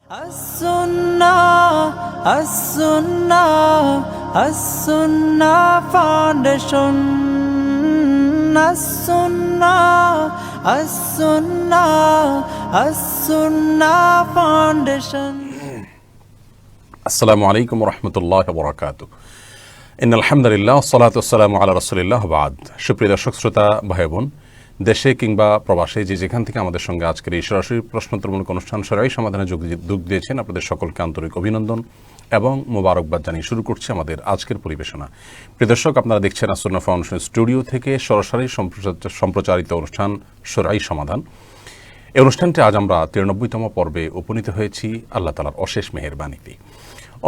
As-Sunnah Foundation. As-Sunnah Foundation. আসসালামু আলাইকুম রহমতুল্লাহ বরাকাতু। ইন্নাল হামদুলিল্লাহ ওয়াসসালাতু ওয়াসসালামু আলা রাসূলিল্লাহ বাদ। সুপ্রিয় দর্শক শ্রোতা ভাই বোন, দেশে কিংবা প্রবাসে যে যেখান থেকে আমাদের সঙ্গে আজকের এই সরাসরি প্রশ্নোত্তরমূলক অনুষ্ঠান সরাই সমাধানে যোগ দিয়েছেন, আপনাদের সকলকে আন্তরিক অভিনন্দন এবং মোবারকবাদ জানিয়ে শুরু করছি আমাদের আজকের পরিবেশনা। প্রিয় দর্শক, আপনারা দেখছেন আস-সুন্নাহ ফাউন্ডেশন স্টুডিও থেকে সরাসরি সম্প্রচারিত অনুষ্ঠান সরাই সমাধান। এই অনুষ্ঠানটি আজ আমরা 93তম পর্বে উপনীত হয়েছি আল্লাহ তাআলার অশেষ মেহেরবানিতে।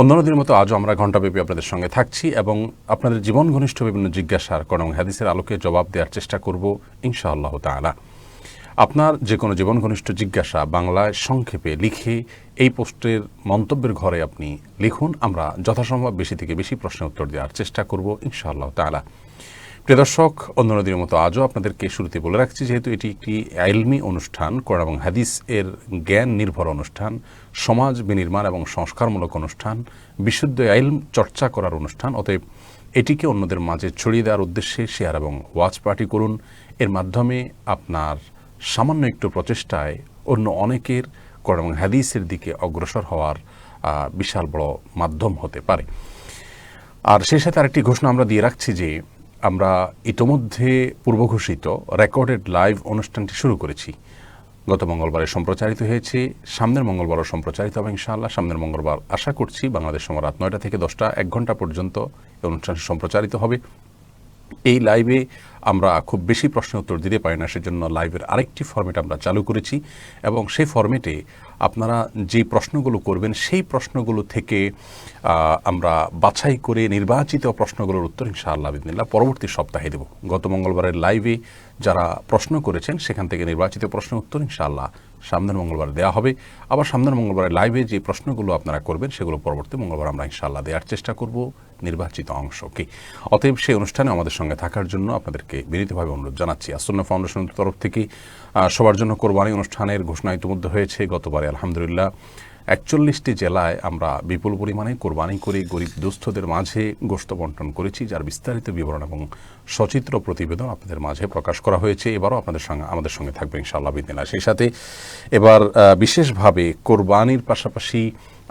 অন্যদিনের মতো আজও আমরা ঘণ্টাব্যাপী আপনাদের সঙ্গে থাকছি এবং আপনাদের জীবন ঘনিষ্ঠ বিভিন্ন জিজ্ঞাসার কোরআন এবং হাদিসের আলোকে জবাব দেওয়ার চেষ্টা করব ইনশাআল্লাহ তাআলা। আপনার যে কোনো জীবন ঘনিষ্ঠ জিজ্ঞাসা বাংলায় সংক্ষেপে লিখে এই পোস্টের মন্তব্যের ঘরে আপনি লিখুন। আমরা যথাসম্ভব বেশি থেকে বেশি প্রশ্নের উত্তর দেওয়ার চেষ্টা করব ইনশাআল্লাহ তাআলা। প্রিয় দর্শক, অন্যদিনের মতো আজও আপনাদেরকে শুরুতে বলে রাখছি, যেহেতু এটি একটি ইলমি অনুষ্ঠান, কোরআন এবং হাদিস এর জ্ঞান নির্ভর অনুষ্ঠান, সমাজ বিনির্মাণ এবং সংস্কারমূলক অনুষ্ঠান, বিশুদ্ধ ইলম চর্চা করার অনুষ্ঠান, অতএব এটিকে অন্যদের মাঝে ছড়িয়ে দেওয়ার উদ্দেশ্যে শেয়ার এবং ওয়াচ পার্টি করুন। এর মাধ্যমে আপনার সামান্য একটু প্রচেষ্টায় অন্য অনেকের কোরআন এবং হাদিসের দিকে অগ্রসর হওয়ার বিশাল বড় মাধ্যম হতে পারে। আর সেই সাথে আরেকটি ঘোষণা আমরা দিয়ে রাখছি যে আমরা ইতোমধ্যে পূর্বঘোষিত রেকর্ডেড লাইভ অনুষ্ঠানটি শুরু করেছি। গত মঙ্গলবারে সম্প্রচারিত হয়েছে, সামনের মঙ্গলবারও সম্প্রচারিত হবে ইনশাআল্লাহ। সামনের মঙ্গলবার আশা করছি বাংলাদেশ সময় রাত 9টা থেকে 10টা 1 ঘন্টা পর্যন্ত এই অনুষ্ঠানটি সম্প্রচারিত হবে। এই লাইভে আমরা খুব বেশি প্রশ্নের উত্তর দিতে পারি না, সেজন্য লাইভের আরেকটি ফরম্যাট আমরা চালু করেছি এবং সেই ফরম্যাটে আপনারা যে প্রশ্নগুলো করবেন সেই প্রশ্নগুলো থেকে আমরা বাছাই করে নির্বাচিত প্রশ্নগুলোর উত্তর ইনশাআল্লাহ বিদিনিল্লাহ পরবর্তী সপ্তাহে দেব। গত মঙ্গলবারের লাইভে যারা প্রশ্ন করেছেন সেখান থেকে নির্বাচিত প্রশ্নের উত্তর ইনশাআল্লাহ সামনের মঙ্গলবার দেওয়া হবে। আবার সামনের মঙ্গলবারের লাইভে যে প্রশ্নগুলো আপনারা করবেন সেগুলো পরবর্তী মঙ্গলবার আমরা ইনশাআল্লাহ দেওয়ার চেষ্টা করব নির্বাচিত অংশকে। অতএব সেই অনুষ্ঠানে আমাদের সঙ্গে থাকার জন্য আপনাদেরকে বিনীতভাবে অনুরোধ জানাচ্ছি। আস-সুন্নাহ ফাউন্ডেশনের তরফ থেকে সবার জন্য কোরবানি অনুষ্ঠানের ঘোষণা ইতিমধ্যে হয়েছে। গতবারে আলহামদুলিল্লাহ 41টি জেলায় আমরা বিপুল পরিমাণে কোরবানি করে গরিব দুস্থদের মাঝে গোশত বন্টন করেছি, যার বিস্তারিত বিবরণ এবং সচিত্র প্রতিবেদন আপনাদের মাঝে প্রকাশ করা হয়েছে। এবারও আমাদের সঙ্গে থাকবে ইনশাআল্লাহ বিদিনিল্লাহ। সেই সাথে এবার বিশেষভাবে কোরবানির পাশাপাশি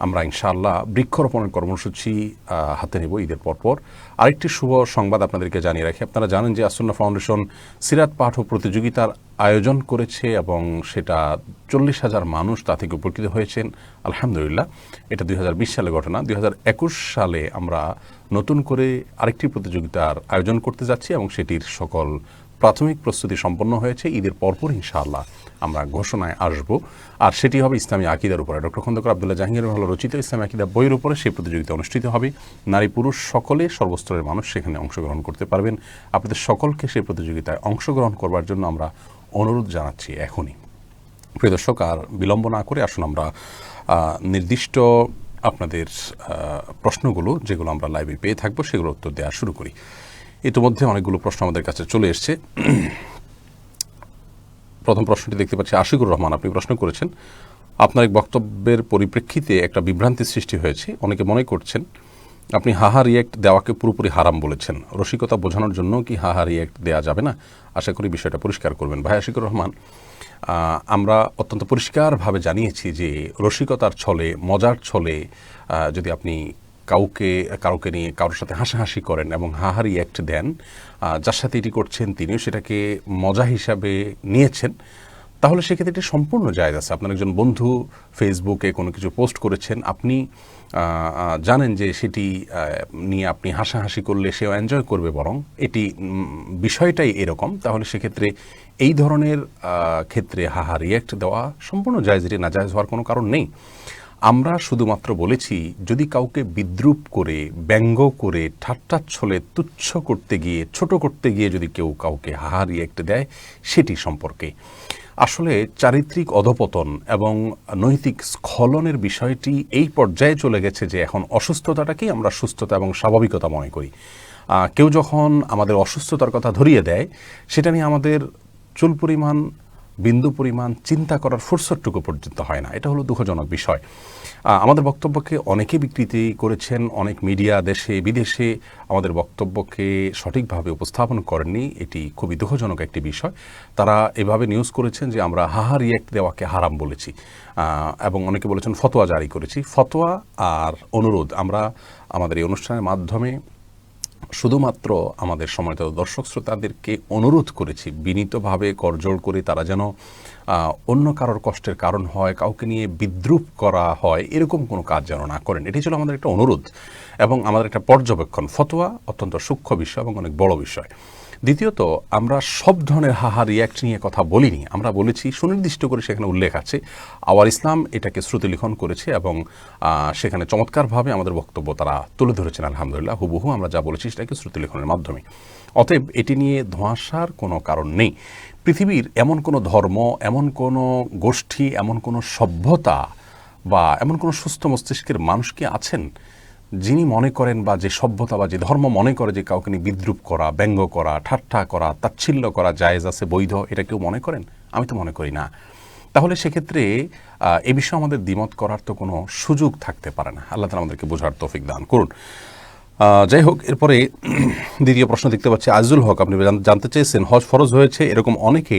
আমরা ইনশাআল্লাহ বৃক্ষরোপণের কর্মসূচি হাতে নেব ঈদের পরপর। আরেকটি শুভ সংবাদ আপনাদেরকে জানিয়ে রাখি, আপনারা জানেন যে আস-সুন্নাহ ফাউন্ডেশন সিরাত পাঠ ও প্রতিযোগিতার আয়োজন করেছে এবং সেটা 40,000 মানুষ তা থেকে উপকৃত হয়েছেন আলহামদুলিল্লাহ। এটা 2020 সালে ঘটনা। 2021 সালে আমরা নতুন করে আরেকটি প্রতিযোগিতার আয়োজন করতে যাচ্ছি এবং সেটির সকল প্রাথমিক প্রস্তুতি সম্পন্ন হয়েছে। ঈদের পরপর ইনশাআল্লাহ আমরা ঘোষণায় আসব। আর সেটি হবে ইসলামী আকিদার উপরে। ডক্টর খন্দকার আব্দুল্লাহ জাহাঙ্গীর রহমানের রচিত ইসলামী আকিদা বইয়ের উপরে সেই প্রতিযোগিতা অনুষ্ঠিত হবে। নারী পুরুষ সকলে, সর্বস্তরের মানুষ সেখানে অংশগ্রহণ করতে পারবেন। আপনাদের সকলকে সেই প্রতিযোগিতায় অংশগ্রহণ করবার জন্য আমরা অনুরোধ জানাচ্ছি এখনই। প্রিয় দর্শক, আর বিলম্ব না করে আসুন আমরা নির্দিষ্ট আপনাদের প্রশ্নগুলো যেগুলো আমরা লাইভে পেয়ে থাকবো সেগুলো উত্তর দেওয়া শুরু করি। ইতিমধ্যে অনেকগুলো প্রশ্ন আমাদের কাছে চলে এসছে। প্রথম প্রশ্নটি দেখতে পাচ্ছি আশিকুর রহমান, আপনি প্রশ্ন করেছেন, আপনার এক বক্তব্যের পরিপ্রেক্ষিতে একটা বিভ্রান্তির সৃষ্টি হয়েছে। অনেকে মনে করছেন আপনি হাহা রিয়্যাক্ট দেওয়াকে পুরোপুরি হারাম বলেছেন। রসিকতা বোঝানোর জন্য কি হাহা রিয়্যাক্ট দেওয়া যাবে না? আশা করি বিষয়টা পরিষ্কার করবেন। ভাই আশিকুর রহমান, আমরা অত্যন্ত পরিষ্কারভাবে জানিয়েছি যে রসিকতার ছলে, মজার ছলে যদি আপনি কাউকে নিয়ে কারোর সাথে হাসাহাসি করেন এবং হাহা রিয়্যাক্ট দেন, যার সাথে এটি করছেন তিনিও সেটাকে মজা হিসাবে নিয়েছেন, তাহলে সেক্ষেত্রে এটি সম্পূর্ণ জায়েজ আছে। আপনার একজন বন্ধু ফেসবুকে কোনো কিছু পোস্ট করেছেন, আপনি জানেন যে সেটি নিয়ে আপনি হাসাহাসি করলে সেও এনজয় করবে, বরং এটি বিষয়টাই এরকম, তাহলে সেক্ষেত্রে এই ধরনের ক্ষেত্রে হাহা রিয়্যাক্ট দেওয়া সম্পূর্ণ জায়েজ, এটি না জায়েজ হওয়ার কোনো কারণ নেই। আমরা শুধুমাত্র বলেছি যদি কাউকে বিদ্রূপ করে, ব্যঙ্গ করে, ঠাট্টার ছলে তুচ্ছ করতে গিয়ে, ছোট করতে গিয়ে যদি কেউ কাউকে হাহা রিয়্যাক্ট দেয় সেটি সম্পর্কে। আসলে চারিত্রিক অধপতন এবং নৈতিক স্খলনের বিষয়টি এই পর্যায়ে চলে গেছে যে এখন অসুস্থতাটাকেই আমরা সুস্থতা এবং স্বাভাবিকতা মনে করি। কেউ যখন আমাদের অসুস্থতার কথা ধরিয়ে দেয়, সেটা নিয়ে আমাদের চুল পরিমাণ বিন্দু পরিমাণ চিন্তা করার ফুরসতটুকু পর্যন্ত হয় না। এটা হলো দুঃখজনক বিষয়। আমাদের বক্তব্যকে অনেকে বিকৃতি করেছেন, অনেক মিডিয়া দেশে বিদেশে আমাদের বক্তব্যকে সঠিকভাবে উপস্থাপন করেননি। এটি খুবই দুঃখজনক একটি বিষয়। তারা এভাবে নিউজ করেছেন যে আমরা হাহা রিয়েক্ট দেওয়াকে হারাম বলেছি, এবং অনেকে বলেছেন ফতোয়া জারি করেছি। ফতোয়া আর অনুরোধ আমরা আমাদের এই অনুষ্ঠানের মাধ্যমে শুধুমাত্র আমাদের সম্মানিত দর্শক শ্রোতাদেরকে অনুরোধ করেছি বিনীতভাবে করজোড় করে তারা যেন অন্য কারোর কষ্টের কারণ হয়, কাউকে নিয়ে বিদ্রূপ করা হয়, এরকম কোনো কাজ যেন না করেন। এটি ছিল আমাদের একটা অনুরোধ এবং আমাদের একটা পর্যবেক্ষণ। ফতোয়া অত্যন্ত সূক্ষ্ম বিষয় এবং অনেক বড় বিষয়। দ্বিতীয়ত, আমরা সব ধরনের হাহা রিয়াক্ট নিয়ে কথা বলিনি। আমরা বলেছি সুনির্দিষ্ট করে সেখানে উল্লেখ আছে। আওয়ার ইসলাম এটাকে শ্রুতিলিখন করেছে এবং সেখানে চমৎকারভাবে আমাদের বক্তব্য তারা তুলে ধরেছেন। আলহামদুলিল্লাহ, হুবহু আমরা যা বলেছি সেটাকে শ্রুতিলিখনের মাধ্যমে। অতএব এটি নিয়ে ধোঁয়াশার কোনো কারণ নেই। পৃথিবীর এমন কোনো ধর্ম, এমন কোনো গোষ্ঠী, এমন কোনো সভ্যতা বা এমন কোনো সুস্থ মস্তিষ্কের মানুষ কি আছেন যিনি মনে করেন, বা যে সভ্যতা বা যে ধর্ম মনে করে যে কাউকে নিয়ে বিদ্রূপ করা, ব্যঙ্গ করা, ঠাট্টা করা, তাচ্ছিল্য করা জায়েজ আছে, বৈধ, এটা কেউ মনে করেন? আমি তো মনে করি না। তাহলে সেক্ষেত্রে এ বিষয়ে আমাদের দ্বিমত করার তো কোনো সুযোগ থাকতে পারে না। আল্লাহ তাআলা আমাদেরকে বোঝার তৌফিক দান করুন। যাই হোক, এরপরে দ্বিতীয় প্রশ্ন দেখতে পাচ্ছি আজিজুল হক, আপনি জানতে চেয়েছেন হজ ফরজ হয়েছে এরকম অনেকে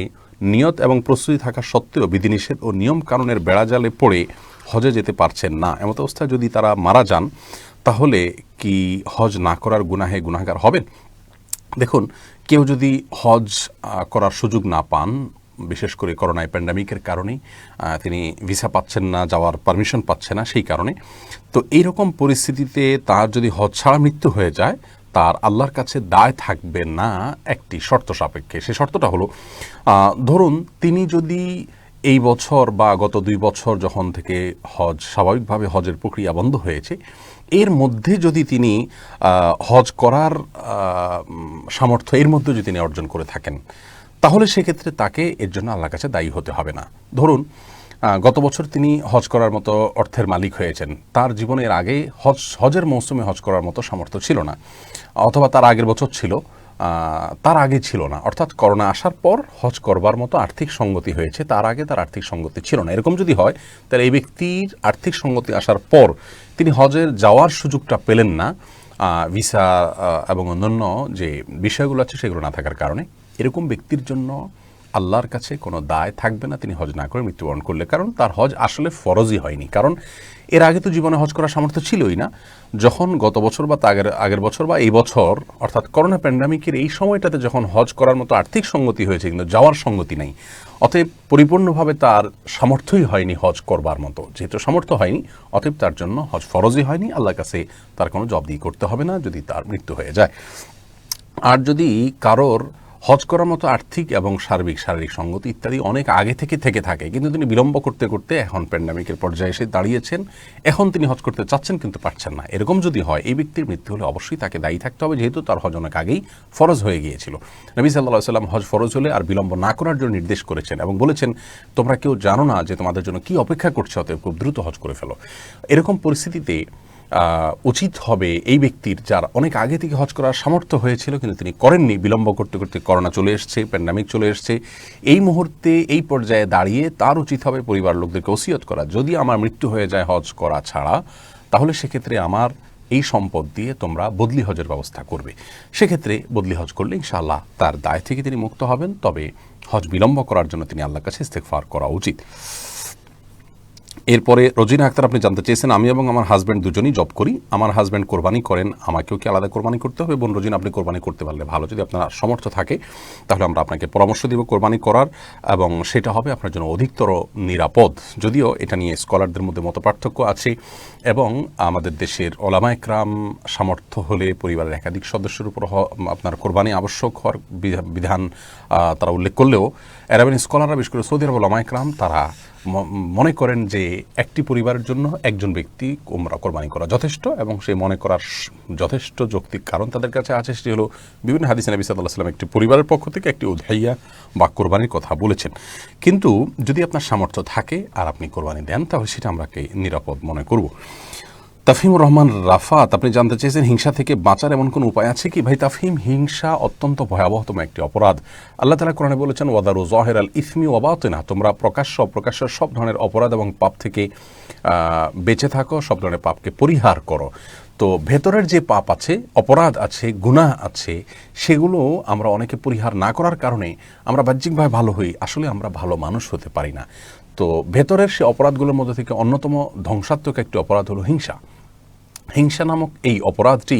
নিয়ত এবং প্রস্তুতি থাকা সত্ত্বেও বিধিনিষেধ ও নিয়ম কানুনের বেড়াজালে পড়ে হজে যেতে পারছেন না। এমত অবস্থায় যদি তারা মারা যান তাহলে কি হজ না করার গুনাহে গুনাহগার হবেন? দেখুন, কেউ যদি হজ করার সুযোগ না পান, বিশেষ করে করোনা প্যান্ডামিকের কারণে তিনি ভিসা পাচ্ছেন না, যাওয়ার পারমিশন পাচ্ছে না, সেই কারণে, তো এইরকম পরিস্থিতিতে তার যদি হজ ছাড়া মৃত্যু হয়ে যায়, তার আল্লাহর কাছে দায় থাকবে না একটি শর্ত সাপেক্ষে। সেই শর্তটা হলো, ধরুন তিনি যদি এই বছর বা গত 2 বছর যখন থেকে হজ স্বাভাবিকভাবে হজের প্রক্রিয়া বন্ধ হয়েছে, এর মধ্যে যদি তিনি হজ করার সামর্থ্য এর মধ্যে যদি তিনি অর্জন করে থাকেন, তাহলে সেক্ষেত্রে তাকে এর জন্য আল্লাহর কাছে দায়ী হতে হবে না। ধরুন গত বছর তিনি হজ করার মতো অর্থের মালিক হয়েছেন, তার জীবনের আগে হজের মৌসুমে হজ করার মতো সামর্থ্য ছিল না, অথবা তার আগের বছর ছিল, তার আগে ছিল না, অর্থাৎ করোনা আসার পর হজ করবার মতো আর্থিক সঙ্গতি হয়েছে, তার আগে তার আর্থিক সঙ্গতি ছিল না। এরকম যদি হয়, তাহলে এই ব্যক্তির আর্থিক সঙ্গতি আসার পর তিনি হজের যাওয়ার সুযোগটা পেলেন না, ভিসা এবং অন্যান্য যে বিষয়গুলো আছে সেগুলো না থাকার কারণে, এরকম ব্যক্তির জন্য আল্লাহর কাছে কোনো দায় থাকবে না তিনি হজ না করে মৃত্যুবরণ করলে। কারণ তার হজ আসলে ফরজই হয়নি, কারণ এর আগে তো জীবনে হজ করার সামর্থ্য ছিলই না। যখন গত বছর বা আগের বছর বা এই বছর, অর্থাৎ করোনা প্যান্ডামিকের এই সময়টাতে যখন হজ করার মতো আর্থিক সঙ্গতি হয়েছে কিন্তু যাওয়ার সঙ্গতি নেই, অতএব পরিপূর্ণভাবে তার সামর্থ্যই হয়নি হজ করবার মতো। যেহেতু সামর্থ্য হয়নি, অতএব তার জন্য হজ ফরজই হয়নি, আল্লাহর কাছে তার কোনো জবাবদিহি করতে হবে না যদি তার মৃত্যু হয়ে যায়। আর যদি কারোর হজ করার মতো আর্থিক এবং শারীরিক সঙ্গতি ইত্যাদি অনেক আগে থেকে থাকে, কিন্তু তিনি বিলম্ব করতে করতে এখন প্যান্ডামিকের পর্যায়ে এসে দাঁড়িয়েছেন, এখন তিনি হজ করতে চাচ্ছেন কিন্তু পারছেন না, এরকম যদি হয়, এই ব্যক্তির মৃত্যু হলে অবশ্যই তাকে দায়ী থাকতে হবে, যেহেতু তার হজ অনেক আগেই ফরজ হয়ে গিয়েছিল। নবী সাল্লাল্লাহু আলাইহি ওয়াসাল্লাম হজ ফরজ হলে আর বিলম্ব না করার জন্য নির্দেশ করেছেন এবং বলেছেন, তোমরা কেউ জানো না যে তোমাদের জন্য কি অপেক্ষা করছে, অতএব খুব দ্রুত হজ করে ফেলো। এরকম পরিস্থিতিতে উচিত হবে এই ব্যক্তির, যার অনেক আগে থেকে হজ করার সামর্থ্য হয়েছিল কিন্তু তিনি করেননি, বিলম্ব করতে করতে করোনা চলে এসছে, প্যান্ডামিক চলে এসছে, এই মুহূর্তে এই পর্যায়ে দাঁড়িয়ে তার উচিত হবে পরিবার লোকদেরকে ওসিয়ত করা, যদি আমার মৃত্যু হয়ে যায় হজ করা ছাড়া, তাহলে সেক্ষেত্রে আমার এই সম্পদ দিয়ে তোমরা বদলি হজের ব্যবস্থা করবে। সেক্ষেত্রে বদলি হজ করলে ইনশাআল্লাহ তার দায় থেকে তিনি মুক্ত হবেন। তবে হজ বিলম্ব করার জন্য তিনি আল্লাহর কাছে ইস্তেগফার করা উচিত। এরপরে রোজিনা আক্তার, আপনি জানতে চেয়েছেন, আমি এবং আমার হাজব্যান্ড দুজনই জব করি, আমার হাজব্যান্ড কোরবানি করেন, আমাকেও কি আলাদা কোরবানি করতে হবে? বোন রোজিনা, আপনি কোরবানি করতে পারলে ভালো, যদি আপনার সামর্থ্য থাকে তাহলে আমরা আপনাকে পরামর্শ দিব কোরবানি করার, এবং সেটা হবে আপনার জন্য অধিকতর নিরাপদ। যদিও এটা নিয়ে স্কলারদের মধ্যে মতপার্থক্য আছে এবং আমাদের দেশের ওলামা ইকরাম সামর্থ্য হলে পরিবারের একাধিক সদস্যের উপর আপনার কোরবানি আবশ্যক হওয়ার বিধান তারা উল্লেখ করলেও আরবিয়ান স্কলাররা, বিশেষ করে সৌদি আরব ওলামা ইকরাম, তারা মনে করেন যে একটি পরিবারের জন্য একজন ব্যক্তি কোরবানি করা যথেষ্ট, এবং সেই মনে করার যথেষ্ট যৌক্তিক কারণ তাদের কাছে আছে। সেটি হলো বিভিন্ন হাদিসে নবী সাল্লাল্লাহু আলাইহি ওয়াসাল্লাম একটি পরিবারের পক্ষ থেকে একটি উদহাইয়া বা কোরবানির কথা বলেছেন। কিন্তু যদি আপনার সামর্থ্য থাকে আর আপনি কোরবানি দেন, তাহলে সেটা আমরাকে নিরাপদ মনে করব। তাফহিমুর রহমান রাফাত আপনি জানতে চেয়েছেন হিংসা থেকে বাঁচার এমন কোনো উপায় আছে কি? ভাই তাফহিম, হিংসা অত্যন্ত ভয়াবহতম একটি অপরাধ। আল্লাহ তাআলা কোরআনে বলেছেন ওয়াদারু যাহিরাল ইসমি ওয়া বাতিনা, তোমরা প্রকাশ্য অপ্রকাশ্য সব ধরনের অপরাধ এবং পাপ থেকে বেঁচে থাকো, সব ধরনের পাপকে পরিহার করো। তো ভেতরের যে পাপ আছে, অপরাধ আছে, গুনাহ আছে, সেগুলো আমরা অনেকে পরিহার না করার কারণে আমরা বাহ্যিকভাবে ভালো হই, আসলে আমরা ভালো মানুষ হতে পারি না। তো ভেতরের সে অপরাধগুলোর মধ্যে থেকে অন্যতম ধ্বংসাত্মক একটি অপরাধ হলো হিংসা। হিংসা নামক এই অপরাধটি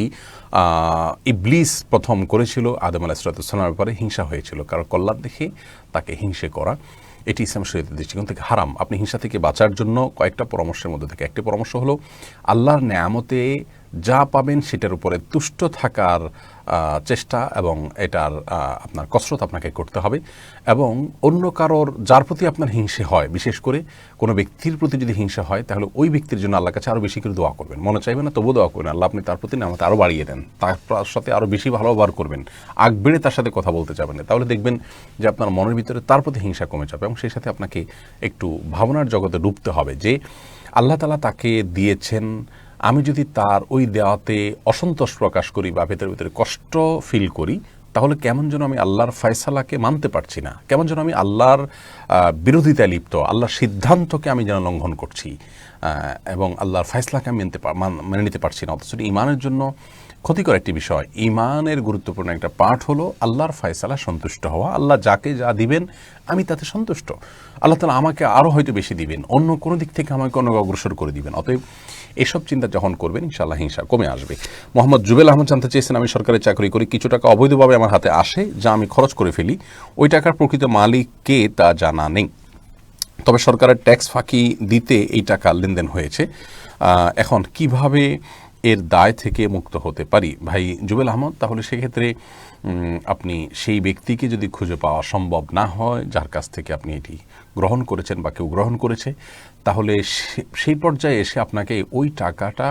ইবলিস প্রথম করেছিল আদম আলাইহিসসালামের ব্যাপারে। হিংসা হয়েছিল কারণ কল্যাণ দেখে তাকে হিংসে করা, এটি ইসলাম শরীয়তের দৃষ্টিকোণ থেকে হারাম। আপনি হিংসা থেকে বাঁচার জন্য কয়েকটা পরামর্শের মধ্যে থেকে একটি পরামর্শ হলো আল্লাহর নেয়ামতে যা পাবেন সেটার উপরে তুষ্ট থাকার চেষ্টা, এবং এটার আপনার কসরত আপনাকে করতে হবে। এবং অন্য কারোর যার প্রতি আপনার হিংসে হয়, বিশেষ করে কোনো ব্যক্তির প্রতি যদি হিংসা হয়, তাহলে ওই ব্যক্তির জন্য আল্লাহর কাছে আরও বেশি করে দোয়া করবেন। মনে চাইবে না তবুও দোয়া করবেন, আল্লাহ আপনি তার প্রতি নেয়ামত আরও বাড়িয়ে দেন, তার সাথে আরও বেশি ভালো ব্যবহার করবেন, আগ বেড়ে তার সাথে কথা বলতে যাবেন না। তাহলে দেখবেন যে আপনার মনের ভিতরে তার প্রতি হিংসা কমে যাবে, এবং সেই সাথে আপনাকে একটু ভাবনার জগতে ডুবতে হবে যে আল্লাহ তাআলা তাকে দিয়েছেন, আমি যদি তার ওই দেওয়াতে অসন্তোষ প্রকাশ করি বা ভেতরে ভেতরে কষ্ট ফিল করি, তাহলে কেমন যেন আমি আল্লাহর ফয়সালাকে মানতে পারছি না, কেমন যেন আমি আল্লাহর বিরোধিতায় লিপ্ত, আল্লাহর সিদ্ধান্তকে আমি যেন লঙ্ঘন করছি, এবং আল্লাহর ফয়সালাকে আমি মেনে নিতে পারছি না। অথচ ইমানের জন্য ক্ষতিকর একটি বিষয়। ইমানের গুরুত্বপূর্ণ একটা পার্ট হলো আল্লাহর ফয়সালা সন্তুষ্ট হওয়া। আল্লাহ যাকে যা দিবেন আমি তাতে সন্তুষ্ট। আল্লাহ তাআলা আমাকে আরও হয়তো বেশি দিবেন, অন্য কোনো দিক থেকে আমাকে অন্য অগ্রসর করে দিবেন। অতএব এসব চিন্তা যখন করবেন ইনশাআল্লাহ হিংসা কমে আসবে। মোহাম্মদ জুবেল আহমদ জানতে চেয়েছেন, আমি সরকারি চাকরি করি, কিছু টাকা অবৈধভাবে আমার হাতে আসে যা আমি খরচ করে ফেলি, ওই টাকার প্রকৃত মালিক কে তা জানা নেই, তবে সরকারের ট্যাক্স ফাঁকি দিতে এই টাকা লেনদেন হয়েছে, এখন কিভাবে এর দায় থেকে মুক্ত হতে পারি? ভাই জুবেল আহমদ, তাহলে সেক্ষেত্রে আপনি সেই ব্যক্তিকে যদি খুঁজে পাওয়া সম্ভব না হয় যার কাছ থেকে আপনি এটি গ্রহণ করেছেন বা কেউ গ্রহণ করেছে, তাহলে সেই পর্যায়ে এসে আপনাকে ওই টাকাটা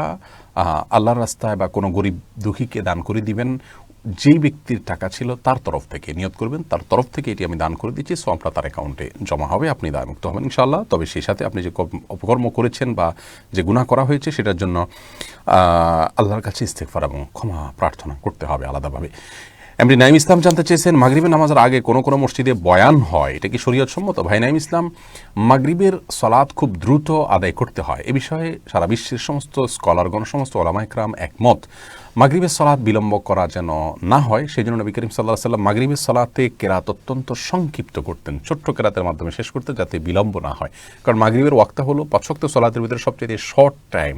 আল্লাহর রাস্তায় বা কোনো গরিব দুঃখীকে দান করে দিবেন। যেই ব্যক্তির টাকা ছিল তার তরফ থেকে নিয়ত করবেন, তার তরফ থেকে এটি আমি দান করে দিচ্ছি, সো আপনার তার অ্যাকাউন্টে জমা হবে, আপনি দায়মুক্ত হবেন ইনশাআল্লাহ। তবে সেই সাথে আপনি যে অপকর্ম করেছেন বা যে গুনাহ করা হয়েছে সেটার জন্য আল্লাহর কাছে ইস্তেগফার এবং ক্ষমা প্রার্থনা করতে হবে আলাদাভাবে। এমডি নাইম ইসলাম জানতে চেয়েছেন, মাগরিবের নামাজের আগে কোনো কোনো মসজিদে বয়ান হয়, এটা কি শরীয়ত সম্মত? ভাই নাইম ইসলাম, মাগরিবের সালাত খুব দ্রুত আদায় করতে হয়, এ বিষয়ে সারা বিশ্বের সমস্ত স্কলারগণ, সমস্ত ওলামা ইকরাম একমত। মাগরিবের সালাত বিলম্ব করা যেন না হয়, সেই জন্য নবী করিম সাল্লাল্লাহু আলাইহি ওয়াসাল্লাম মাগরিবের সালাতে কেরাত অত্যন্ত সংক্ষিপ্ত করতেন, ছোট্ট কেরাতের মাধ্যমে শেষ করতে, যাতে বিলম্ব না হয়। কারণ মাগরিবের ওয়াক্ত হলো 5 ওয়াক্ত সালাতের ভিতরে সবচেয়ে শর্ট টাইম,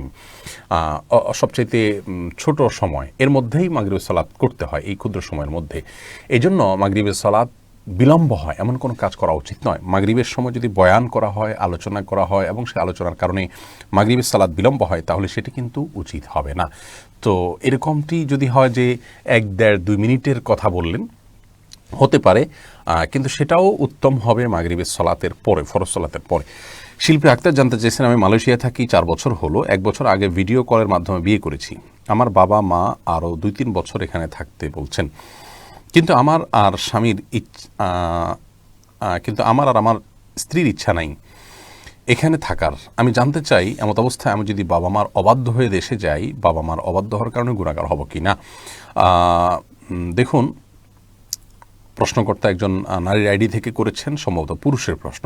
সবচেয়ে ছোট সময়, এর মধ্যেই মাগরিবের সালাত করতে হয়, এই ক্ষুদ্র সময়ের মধ্যে। এই জন্য মাগরিবের সালাত বিলম্ব হয় এমন কোনো কাজ করা উচিত নয়। মাগরিবের সময় যদি বয়ান করা হয়, আলোচনা করা হয়, এবং সেই আলোচনার কারণে মাগরিবের সালাত বিলম্ব হয়, তাহলে সেটি কিন্তু উচিত হবে না। তো এরকমটি যদি হয় যে 1, 1.5, 2 মিনিটের কথা বললেন, হতে পারে, কিন্তু সেটাও উত্তম হবে মাগরিবের সালাতের পরে, ফরজ সালাতের পরে। শিল্পী আক্তার জানতে চেয়েছেন, আমি মালয়েশিয়ায় থাকি, 4 বছর হলো। 1 বছর আগে ভিডিও কলের মাধ্যমে বিয়ে করেছি। আমার বাবা মা আরও 2-3 বছর এখানে থাকতে বলছেন, কিন্তু আমার আর আমার স্ত্রীর ইচ্ছা নাই এখানে থাকার। আমি জানতে চাই, এমত অবস্থায় আমি যদি বাবা মার অবাধ্য হয়ে দেশে যাই, বাবা মার অবাধ্য হওয়ার কারণে গুনাহগার হব কি না? দেখুন, প্রশ্নকর্তা একজন নারীর আইডি থেকে করেছেন, সম্ভবত পুরুষের প্রশ্ন।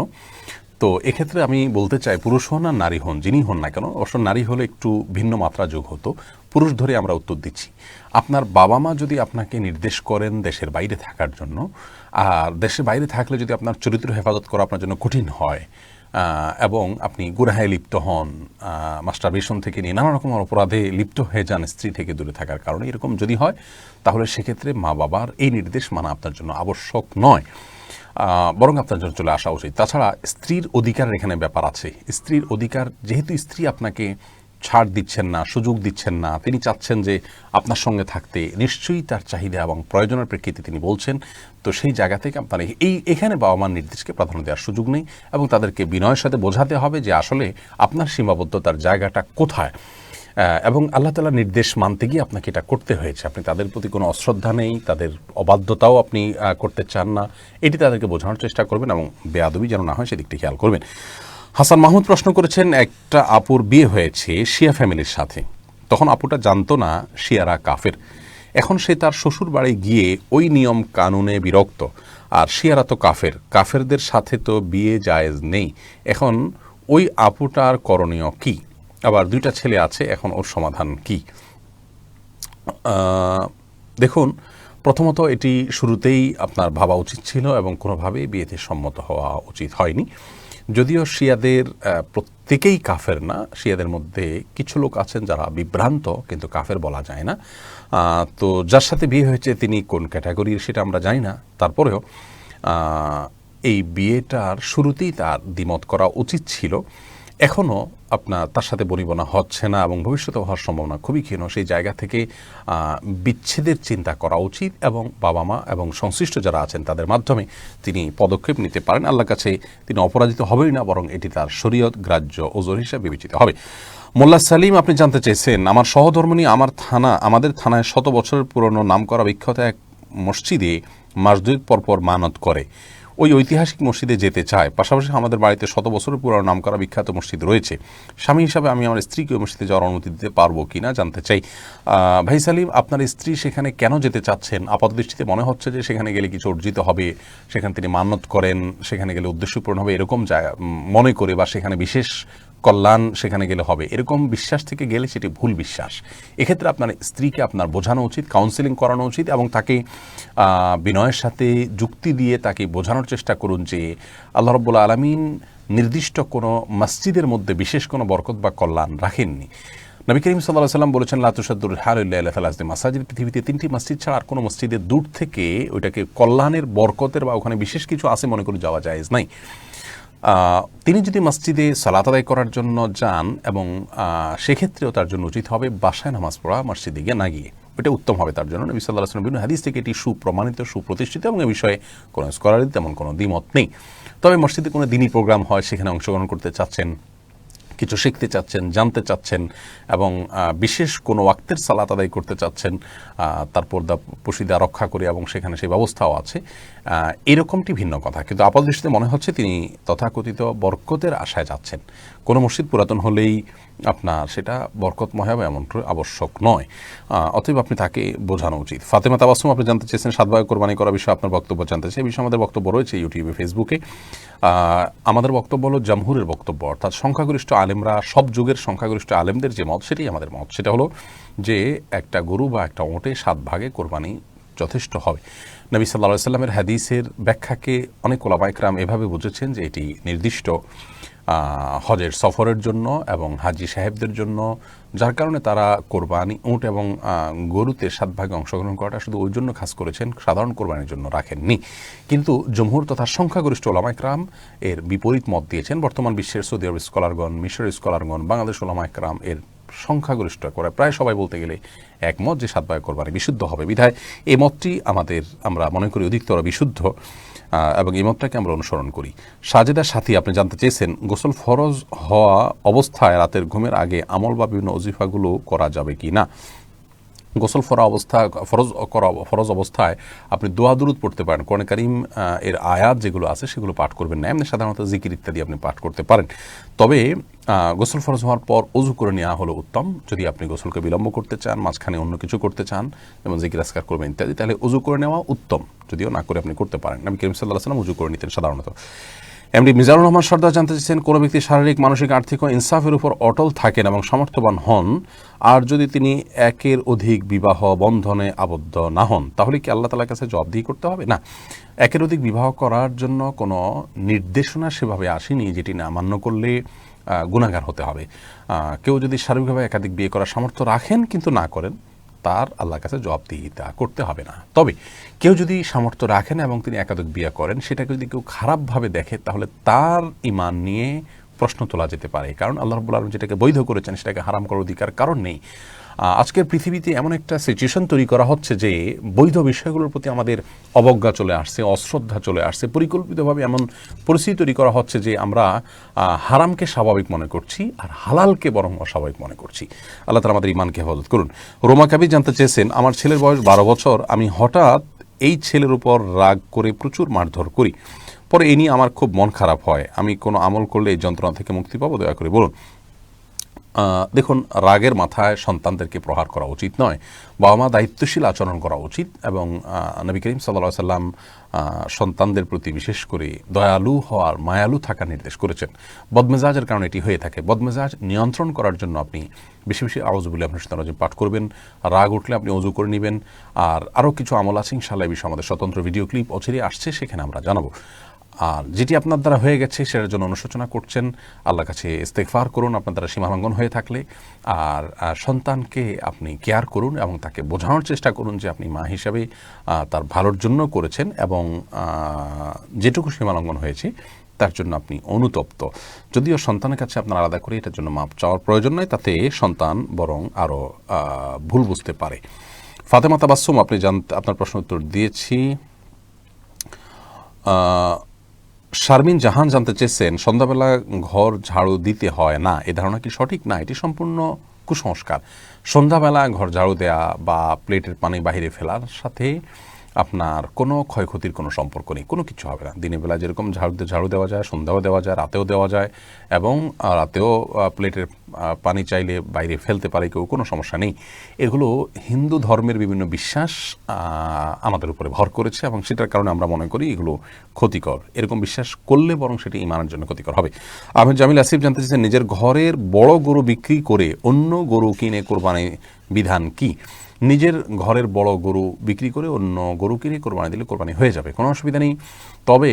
তো এক্ষেত্রে আমি বলতে চাই, পুরুষ হন আর নারী হন, যিনি হন না কেন, অবশ্য নারী হলে একটু ভিন্ন মাত্রা যোগ হতো, পুরুষ ধরে আমরা উত্তর দিচ্ছি। আপনার বাবা মা যদি আপনাকে নির্দেশ করেন দেশের বাইরে থাকার জন্য, আর দেশের বাইরে থাকলে যদি আপনার চরিত্র হেফাজত করা আপনার জন্য কঠিন হয়, এবং আপনি গুনাহে লিপ্ত হন, মাস্টারবেশন থেকে নিয়ে নানা রকম অপরাধে লিপ্ত হয়ে যান স্ত্রী থেকে দূরে থাকার কারণে, এরকম যদি হয়, তাহলে সেক্ষেত্রে মা বাবার এই নির্দেশ মানা আপনার জন্য আবশ্যক নয়, বরং আপনার জন্য চলে আসা উচিত। তাছাড়া স্ত্রীর অধিকারের এখানে ব্যাপার আছে। স্ত্রীর অধিকার, যেহেতু স্ত্রী আপনাকে ছাড় দিচ্ছেন না, সুযোগ দিচ্ছেন না, তিনি চাচ্ছেন যে আপনার সঙ্গে থাকতে, নিশ্চয়ই তার চাহিদা এবং প্রয়োজনের প্রেক্ষিতে তিনি বলছেন। তো সেই জায়গা থেকে আপনার এখানে বাবা মার নির্দেশকে প্রাধান্য দেওয়ার সুযোগ নেই, এবং তাদেরকে বিনয়ের সাথে বোঝাতে হবে যে আসলে আপনার সীমাবদ্ধতার জায়গাটা কোথায়, এবং আল্লাহ তাআলার নির্দেশ মানতে গিয়ে আপনাকে এটা করতে হয়েছে। আপনি তাদের প্রতি কোনো অশ্রদ্ধা নেই, তাদের অবাধ্যতাও আপনি করতে চান না, এটি তাদেরকে বোঝানোর চেষ্টা করবেন, এবং বেয়াদবি যেন না হয় সেদিকটি খেয়াল করবেন। হাসান মাহমুদ প্রশ্ন করেছেন, একটা আপুর বিয়ে হয়েছে শিয়া ফ্যামিলির সাথে, তখন আপুটা জানতো না শিয়ারা কাফের। এখন সে তার শ্বশুর বাড়ি গিয়ে ওই নিয়ম কানুনে বিরক্ত, আর শিয়ারা তো কাফের, কাফেরদের সাথে তো বিয়ে জায়েজ নেই। এখন ওই আপুটার করণীয় কি? আবার 2টা ছেলে আছে, এখন ওর সমাধান কি? দেখুন, প্রথমত এটি শুরুতেই আপনার ভাবা উচিত ছিল এবং কোনোভাবেই বিয়েতে সম্মত হওয়া উচিত হয়নি। যদিও শিয়াদের প্রত্যেকেই কাফের না, শিয়াদের মধ্যে কিছু লোক আছেন যারা বিভ্রান্ত, কিন্তু কাফের বলা যায় না। তো যার সাথে বিয়ে হয়েছে তিনি কোন ক্যাটাগরির সেটা আমরা জানি না, তারপরেও এই বিয়েটার শুরুতেই তার দ্বিমত করা উচিত ছিল। এখনও আপনার তার সাথে বনিবনা হচ্ছে না এবং ভবিষ্যতে হওয়ার সম্ভাবনা খুবই ক্ষীণ। সেই জায়গা থেকে বিচ্ছেদের চিন্তা করা উচিত এবং বাবা মা এবং সংশ্লিষ্ট যারা আছেন তাদের মাধ্যমে তিনি পদক্ষেপ নিতে পারেন। আল্লাহর কাছে তিনি অপরাজিত হবেই না, বরং এটি তার শরীয়ত গ্রাহ্য ওজর হিসাবে বিবেচিত হবে। মোল্লা সালিম, আপনি জানতে চেয়েছেন, আমার সহধর্মিণী আমাদের থানায় 100 বছরের পুরনো নামকরা বিখ্যাত এক মসজিদে মাস 2 পর মানত করে। ওই ঐতিহাসিক মসজিদে যেতে চায়। পাশাপাশি আমাদের বাড়িতে 100 বছরের পুরনো নামকরা বিখ্যাত মসজিদ রয়েছে। স্বামী হিসাবে আমি আমার স্ত্রীকে ওই মসজিদে যাওয়ার অনুমতি দিতে পারবো কি না জানতে চাই। ভাই সালিম, আপনার স্ত্রী সেখানে কেন যেতে চাচ্ছেন? আপাতদৃষ্টিতে মনে হচ্ছে যে সেখানে গেলে কিছু অর্জিত হবে, সেখানে তিনি মান্যত করেন, সেখানে গেলে উদ্দেশ্য পূরণ হবে এরকম মনে করে, বা সেখানে বিশেষ কল্যাণ সেখানে গেলে হবে এরকম বিশ্বাস থেকে গেলে সেটি ভুল বিশ্বাস। এক্ষেত্রে আপনার স্ত্রীকে আপনার বোঝানো উচিত, কাউন্সেলিং করানো উচিত এবং তাকে বিনয়ের সাথে যুক্তি দিয়ে তাকে বোঝানোর চেষ্টা করুন যে আল্লাহ রাব্বুল আলামিন নির্দিষ্ট কোনো মসজিদের মধ্যে বিশেষ কোনো বরকত বা কল্যাণ রাখেননি। নবী করিম সাল্লাল্লাহু আলাইহি ওয়াসাল্লাম বলেছেন, লা তুশাদ্দুর রিহালু ইল্লা ইলা সালাসি মাসাজিদ, পৃথিবীতে 3টি মসজিদ ছাড়া আর কোনো মসজিদের দূর থেকে ওইটাকে কল্যাণের, বরকতের বা ওখানে বিশেষ কিছু আছে মনে করে যাওয়া জায়েজ নাই। তিনি যদি মসজিদে সালাত আদায় করার জন্য যান এবং সেক্ষেত্রেও তার জন্য উচিত হবে বাসায় নামাজ পড়া, মসজিদে গিয়ে না গিয়ে, এটা উত্তম হবে তার জন্য। নবী সাল্লাল্লাহু আলাইহি ওয়াসাল্লাম বিভিন্ন হাদিস থেকে এটি সুপ্রমাণিত, সুপ্রতিষ্ঠিত এবং এ বিষয়ে কোনো স্কলারের তেমন কোনো দ্বিমত নেই। তবে মসজিদে কোনো দিনী প্রোগ্রাম হয়, সেখানে অংশগ্রহণ করতে চাচ্ছেন, কিছু শিখতে চাচ্ছেন, জানতে চাচ্ছেন এবং বিশেষ কোনো ওয়াক্তের সালাত আদায় করতে চাচ্ছেন, তার পর্দা পশিদা রক্ষা করে এবং সেখানে সেই ব্যবস্থাও আছে, এরকমটি ভিন্ন কথা। কিন্তু আপাতদৃষ্টিতে মনে হচ্ছে তিনি তথাকথিত বরকতের আশায় যাচ্ছেন। কোনো মসজিদ পুরাতন হলেই আপনার সেটা বরকতময় হবে এমনটা আবশ্যক নয়। অতএব আপনি তাকে বোঝানো উচিত। ফাতেমা তাবাসসুম, আপনি জানতে চেয়েছেন 7 ভাগে কোরবানি করার বিষয়ে আপনার বক্তব্য জানতে চাই। এই বিষয়ে আমাদের বক্তব্য রয়েছে ইউটিউবে, ফেসবুকে। আমাদের বক্তব্য হলো জামহুরের বক্তব্য, অর্থাৎ সংখ্যাগরিষ্ঠ আলেমরা, সব যুগের সংখ্যাগরিষ্ঠ আলেমদের যে মত সেটাই আমাদের মত। সেটা হলো যে একটা গরু বা একটা ওঁটে 7 ভাগে কোরবানি যথেষ্ট হবে। নবী সাল্লাল্লাহু আলাইহি ওয়াসাল্লামের হাদিসের ব্যাখ্যাকে অনেক ওলামা ইকরাম এভাবে বুঝেছেন যে এটি নির্দিষ্ট হজের সফরের জন্য এবং হাজি সাহেবদের জন্য, যার কারণে তারা কোরবানি উট এবং গরুতে 7 ভাগে অংশগ্রহণ করাটা শুধু ওই জন্য খাস করেছেন, সাধারণ কোরবানির জন্য রাখেননি। কিন্তু জমহুর তথা সংখ্যাগরিষ্ঠ ওলামা ইকরাম এর বিপরীত মত দিয়েছেন। বর্তমান বিশ্বের সৌদি আরব স্কলারগণ, মিশরের স্কলারগণ, বাংলাদেশ ওলামা ইকরাম এর সংখ্যাগরিষ্ঠ করে প্রায় সবাই বলতে গেলে একমত যে 7 ভাগে কোরবানি বিশুদ্ধ হবে। বিধায় এই মতটি আমরা মনে করি অধিকতর বিশুদ্ধ এবং এই মতটাকে আমরা অনুসরণ করি। সাজেদা সাথী, আপনি জানতে চেয়েছেন, গোসল ফরজ হওয়া অবস্থায় রাতের ঘুমের আগে আমল বা বিভিন্ন ওজিফাগুলো করা যাবে কি না? গোসল ফরজ অবস্থায় আপনি দোয়া দুরুদ পড়তে পারেন। কোরআন কারীম এর আয়াত যেগুলো আছে সেগুলো পাঠ করবেন না, এমনি সাধারণত জিকির ইত্যাদি আপনি পাঠ করতে পারেন। তবে গোসল ফরজ হওয়ার পর ওযু করে নেওয়া হলো উত্তম। যদি আপনি গোসলকে বিলম্ব করতে চান, মাঝখানে অন্য কিছু করতে চান, যেমন জিকির আজকার করবেন ইত্যাদি, তাহলে ওযু করে নেওয়া উত্তম। যদিও না করে আপনি করতে পারেন। নবী করিম সাল্লাল্লাহু আলাইহি ওয়াসাল্লাম ওযু করে নিতেন সাধারণত। এমডি মিজানুর রহমান সর্দার জানতে চেয়েছেন, কোনো ব্যক্তি শারীরিক, মানসিক, আর্থিক ও ইনসাফের উপর অটল থাকেন এবং সামর্থ্যবান হন, আর যদি তিনি একের অধিক বিবাহ বন্ধনে আবদ্ধ না হন, তাহলে কি আল্লাহ তাআলার কাছে জবাবদিহি করতে হবে? না, একের অধিক বিবাহ করার জন্য কোনো নির্দেশনা সেভাবে আসেনি যেটি না মান্য করলে গুনাহগার হতে হবে। কেউ যদি শারীরিকভাবে একাধিক বিয়ে করার সামর্থ্য রাখেন কিন্তু না করেন, তার আল্লাহর কাছে জবাবদিহিতা করতে হবে না। তবে কেউ যদি সামর্থ্য রাখেন এবং তিনি একাধিক বিয়ে করেন, সেটাকে যদি কেউ খারাপভাবে দেখে, তাহলে তার ঈমান নিয়ে প্রশ্ন তোলা যেতে পারে। কারণ আল্লাহ রাব্বুল আলামিন যেটাকে বৈধ করেছেন সেটাকে হারাম করার অধিকার কারণ নেই। আজকের পৃথিবীতে এমন একটা সিচুয়েশন তৈরি করা হচ্ছে যে বৈধ বিষয়গুলোর প্রতি আমাদের অবজ্ঞা চলে আসছে, অশ্রদ্ধা চলে আসছে। পরিকল্পিতভাবে এমন পরিস্থিতি তৈরি করা হচ্ছে যে আমরা হারামকে স্বাভাবিক মনে করছি আর হালালকে বরং অস্বাভাবিক মনে করছি। আল্লাহ তাআলা আমাদের ঈমানকে হেফাজত করুন। রোমা কাবি জানতে চেয়েছেন, আমার ছেলের বয়স 12 বছর, আমি হঠাৎ এই ছেলের উপর রাগ করে প্রচুর মারধর করি, পরে এ নিয়ে আমার খুব মন খারাপ হয়। আমি কোনো আমল করলে এই যন্ত্রণা থেকে মুক্তি পাবো? দয়া করে বলুন। দেখুন, রাগের মাথায় সন্তানদেরকে প্রহার করা উচিত নয়। বাবা মা দায়িত্বশীল আচরণ করা উচিত এবং নবী করিম সাল্লাল্লাহু আলাইহি সাল্লাম সন্তানদের প্রতি বিশেষ করে দয়ালু হওয়ার, মায়ালু থাকার নির্দেশ করেছেন। বদমেজাজের কারণে এটি হয়ে থাকে। বদমেজাজ নিয়ন্ত্রণ করার জন্য আপনি বেশি বেশি আউযু বিল্লাহি মিনাশ শাইতানির রাজিম পাঠ করবেন। রাগ উঠলে আপনি ওযু করে নেবেন। আর আরও কিছু আমল আছে, ইনশাআল্লাহ এই বিষয়ে আমাদের স্বতন্ত্র ভিডিও ক্লিপ অচিরেই আসছে, সেখানে আমরা জানাবো। আর যেটি আপনার দ্বারা হয়ে গেছে সেটার জন্য অনুশোচনা করছেন, আল্লাহর কাছে ইস্তেগফার করুন আপনার দ্বারা সীমালঙ্ঘন হয়ে থাকলে। আর সন্তানকে আপনি কেয়ার করুন এবং তাকে বোঝানোর চেষ্টা করুন যে আপনি মা হিসাবে তার ভালোর জন্য করেছেন এবং যেটুকু সীমালঙ্ঘন হয়েছে তার জন্য আপনি অনুতপ্ত। যদিও সন্তানের কাছে আপনার আলাদা করে এটার জন্য মাপ চাওয়ার প্রয়োজন নয়, তাতে সন্তান বরং আরও ভুল বুঝতে পারে। ফাতেমা তাবাসসুম, আপনি আপনার প্রশ্ন উত্তর দিয়েছি। শারমিন জাহান জানতে চেয়েছেন, সন্ধ্যাবেলা ঘর ঝাড়ু দিতে হয় না, এ ধারণা কি সঠিক? না, এটি সম্পূর্ণ কুসংস্কার। সন্ধ্যাবেলা ঘর ঝাড়ু দেয়া বা প্লেটের পানি বাহিরে ফেলার সাথে আপনার কোনো ক্ষয়ক্ষতির কোনো সম্পর্ক নেই, কোনো কিছু হবে না। দিনের বেলা যেরকম ঝাড়ু দেওয়া যায়, সন্ধ্যাও দেওয়া যায়, রাতেও দেওয়া যায় এবং রাতেও প্লেটের পানি চাইলে বাইরে ফেলতে পারে কেউ, কোনো সমস্যা নেই। এগুলো হিন্দু ধর্মের বিভিন্ন বিশ্বাস আমাদের উপরে ভর করেছে এবং সেটার কারণে আমরা মনে করি এগুলো ক্ষতিকর। এরকম বিশ্বাস করলে বরং সেটি ঈমানের জন্য ক্ষতিকর হবে। আহমেদ জামিল আসিফ জানতে চেয়েছেন, নিজের ঘরের বড় গরু বিক্রি করে অন্য গরু কিনে কোরবানি বিধান কি? নিজের ঘরের বড় গরু বিক্রি করে অন্য গরু কিনে কোরবানি দিলে কোরবানি হয়ে যাবে, কোনো অসুবিধা নেই। তবে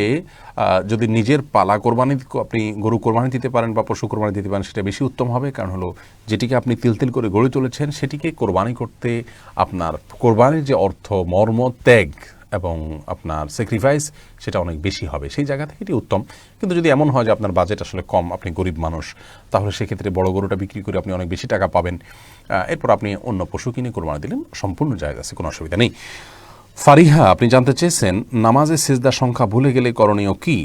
যদি নিজের পালা কোরবানি আপনি গরু কোরবানি দিতে পারেন বা পশু কোরবানি দিতে পারেন, সেটা বেশি উত্তম হবে। কারণ হলো যেটিকে আপনি তিল তিল করে গড়ে তুলেছেন সেটিকে কোরবানি করতে আপনার কোরবানির যে অর্থ, মর্ম, ত্যাগ এবং আপনার স্যাক্রিফাইস সেটা অনেক বেশি হবে। সেই জায়গা থেকে এটি উত্তম। কিন্তু যদি এমন হয় যে আপনার বাজেট আসলে কম, আপনি গরিব মানুষ, তাহলে সেক্ষেত্রে বড় গরুটা বিক্রি করে আপনি অনেক বেশি টাকা পাবেন, এরপর আপনি অন্য পশু কিনে কোরবানি দিলেন, সম্পূর্ণ জায়েজ আছে, কোনো অসুবিধা নেই। ফারিহা, আপনি জানতে চেয়েছেন, নামাজে সিজদা সংখ্যা ভুলে গেলে করণীয় কি?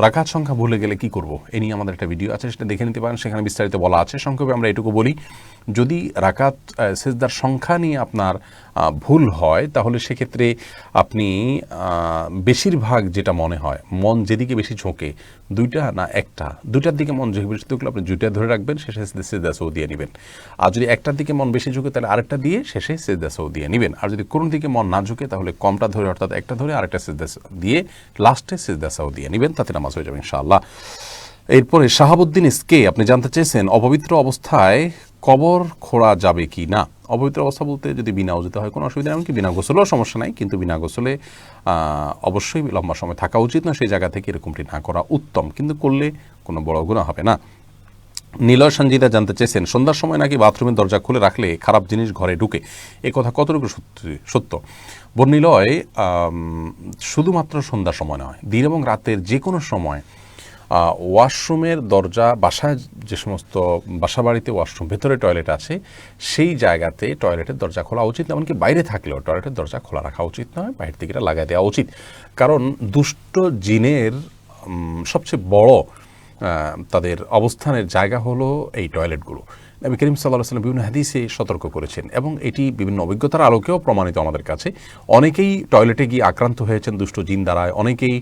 রাকাত সংখ্যা ভুলে গেলে কি করব, এ নিয়ে আমাদের একটা ভিডিও আছে, সেটা দেখে নিতে পারেন, সেখানে বিস্তারিত বলা আছে। সংক্ষেপে আমরা এটুকু বলি, যদি রাকাত সিজদার সংখ্যা নিয়ে আপনার ভুল হয়, তাহলে সেক্ষেত্রে আপনি বেশিরভাগ যেটা মনে হয়, মন যেদিকে বেশি ঝোঁকে, দুইটা না একটা, দুইটার দিকে মন ঝোঁকে বেশি থাকলে আপনি দুইটা ধরে রাখবেন, শেষে সিজদা সৌ দিয়ে নেবেন। আর যদি একটার দিকে মন বেশি ঝুঁকে তাহলে আরেকটা দিয়ে শেষে সিজদা সৌ দিয়ে নেবেন। আর যদি কোনো দিকে মন না ঝুঁকে তাহলে কমটা ধরে, অর্থাৎ একটা ধরে আরেকটা সিজদা দিয়ে লাস্টে সিজদা সৌ দিয়ে নেবেন, তাতে নামাজ হয়ে যাবে ইনশাআল্লাহ। এরপরে শাহাবুদ্দিন ইসকে, আপনি জানতে চেয়েছেন, অপবিত্র অবস্থায় কবর খোঁড়া যাবে কি না? অপবিত্র অবস্থা বলতে যদি বিনা ওযুতে হয় কোনো অসুবিধা, এমনকি বিনা গোসলেও সমস্যা নাই, কিন্তু বিনা গোসলে অবশ্যই লম্বা সময় থাকা উচিত না, সেই জায়গা থেকে এরকমটি না করা উত্তম, কিন্তু করলে কোনো বড় গুনাহ হবে না। নীলয় সঞ্জিতা জানতে চেয়েছেন, সন্ধ্যার সময় নাকি বাথরুমের দরজা খুলে রাখলে খারাপ জিনিস ঘরে ঢুকে, এ কথা কতটুকু সত্য? বর্ণিলয়, শুধুমাত্র সন্ধ্যার সময় নয়, দিন এবং রাতের যে কোনো সময় ওয়াশরুমের দরজা, বাসায় যে সমস্ত বাসা বাড়িতে ওয়াশরুম, ভেতরে টয়লেট আছে, সেই জায়গাতে টয়লেটের দরজা খোলা উচিত, এমনকি বাইরে থাকলেও টয়লেটের দরজা খোলা রাখা উচিত নয়, বাইরে থেকে এটা লাগাই দেওয়া উচিত। কারণ দুষ্ট জিনের সবচেয়ে বড় তাদের অবস্থানের জায়গা হলো এই টয়লেটগুলো। নবী করিম সাল্লাল্লাহু আলাইহি ওয়াসাল্লাম বিভিন্ন হাদিসে সতর্ক করেছেন এবং এটি বিভিন্ন অভিজ্ঞতার আলোকেও প্রমাণিত আমাদের কাছে। অনেকেই টয়লেটে গিয়ে আক্রান্ত হয়েছেন দুষ্ট জিন দ্বারায়, অনেকেই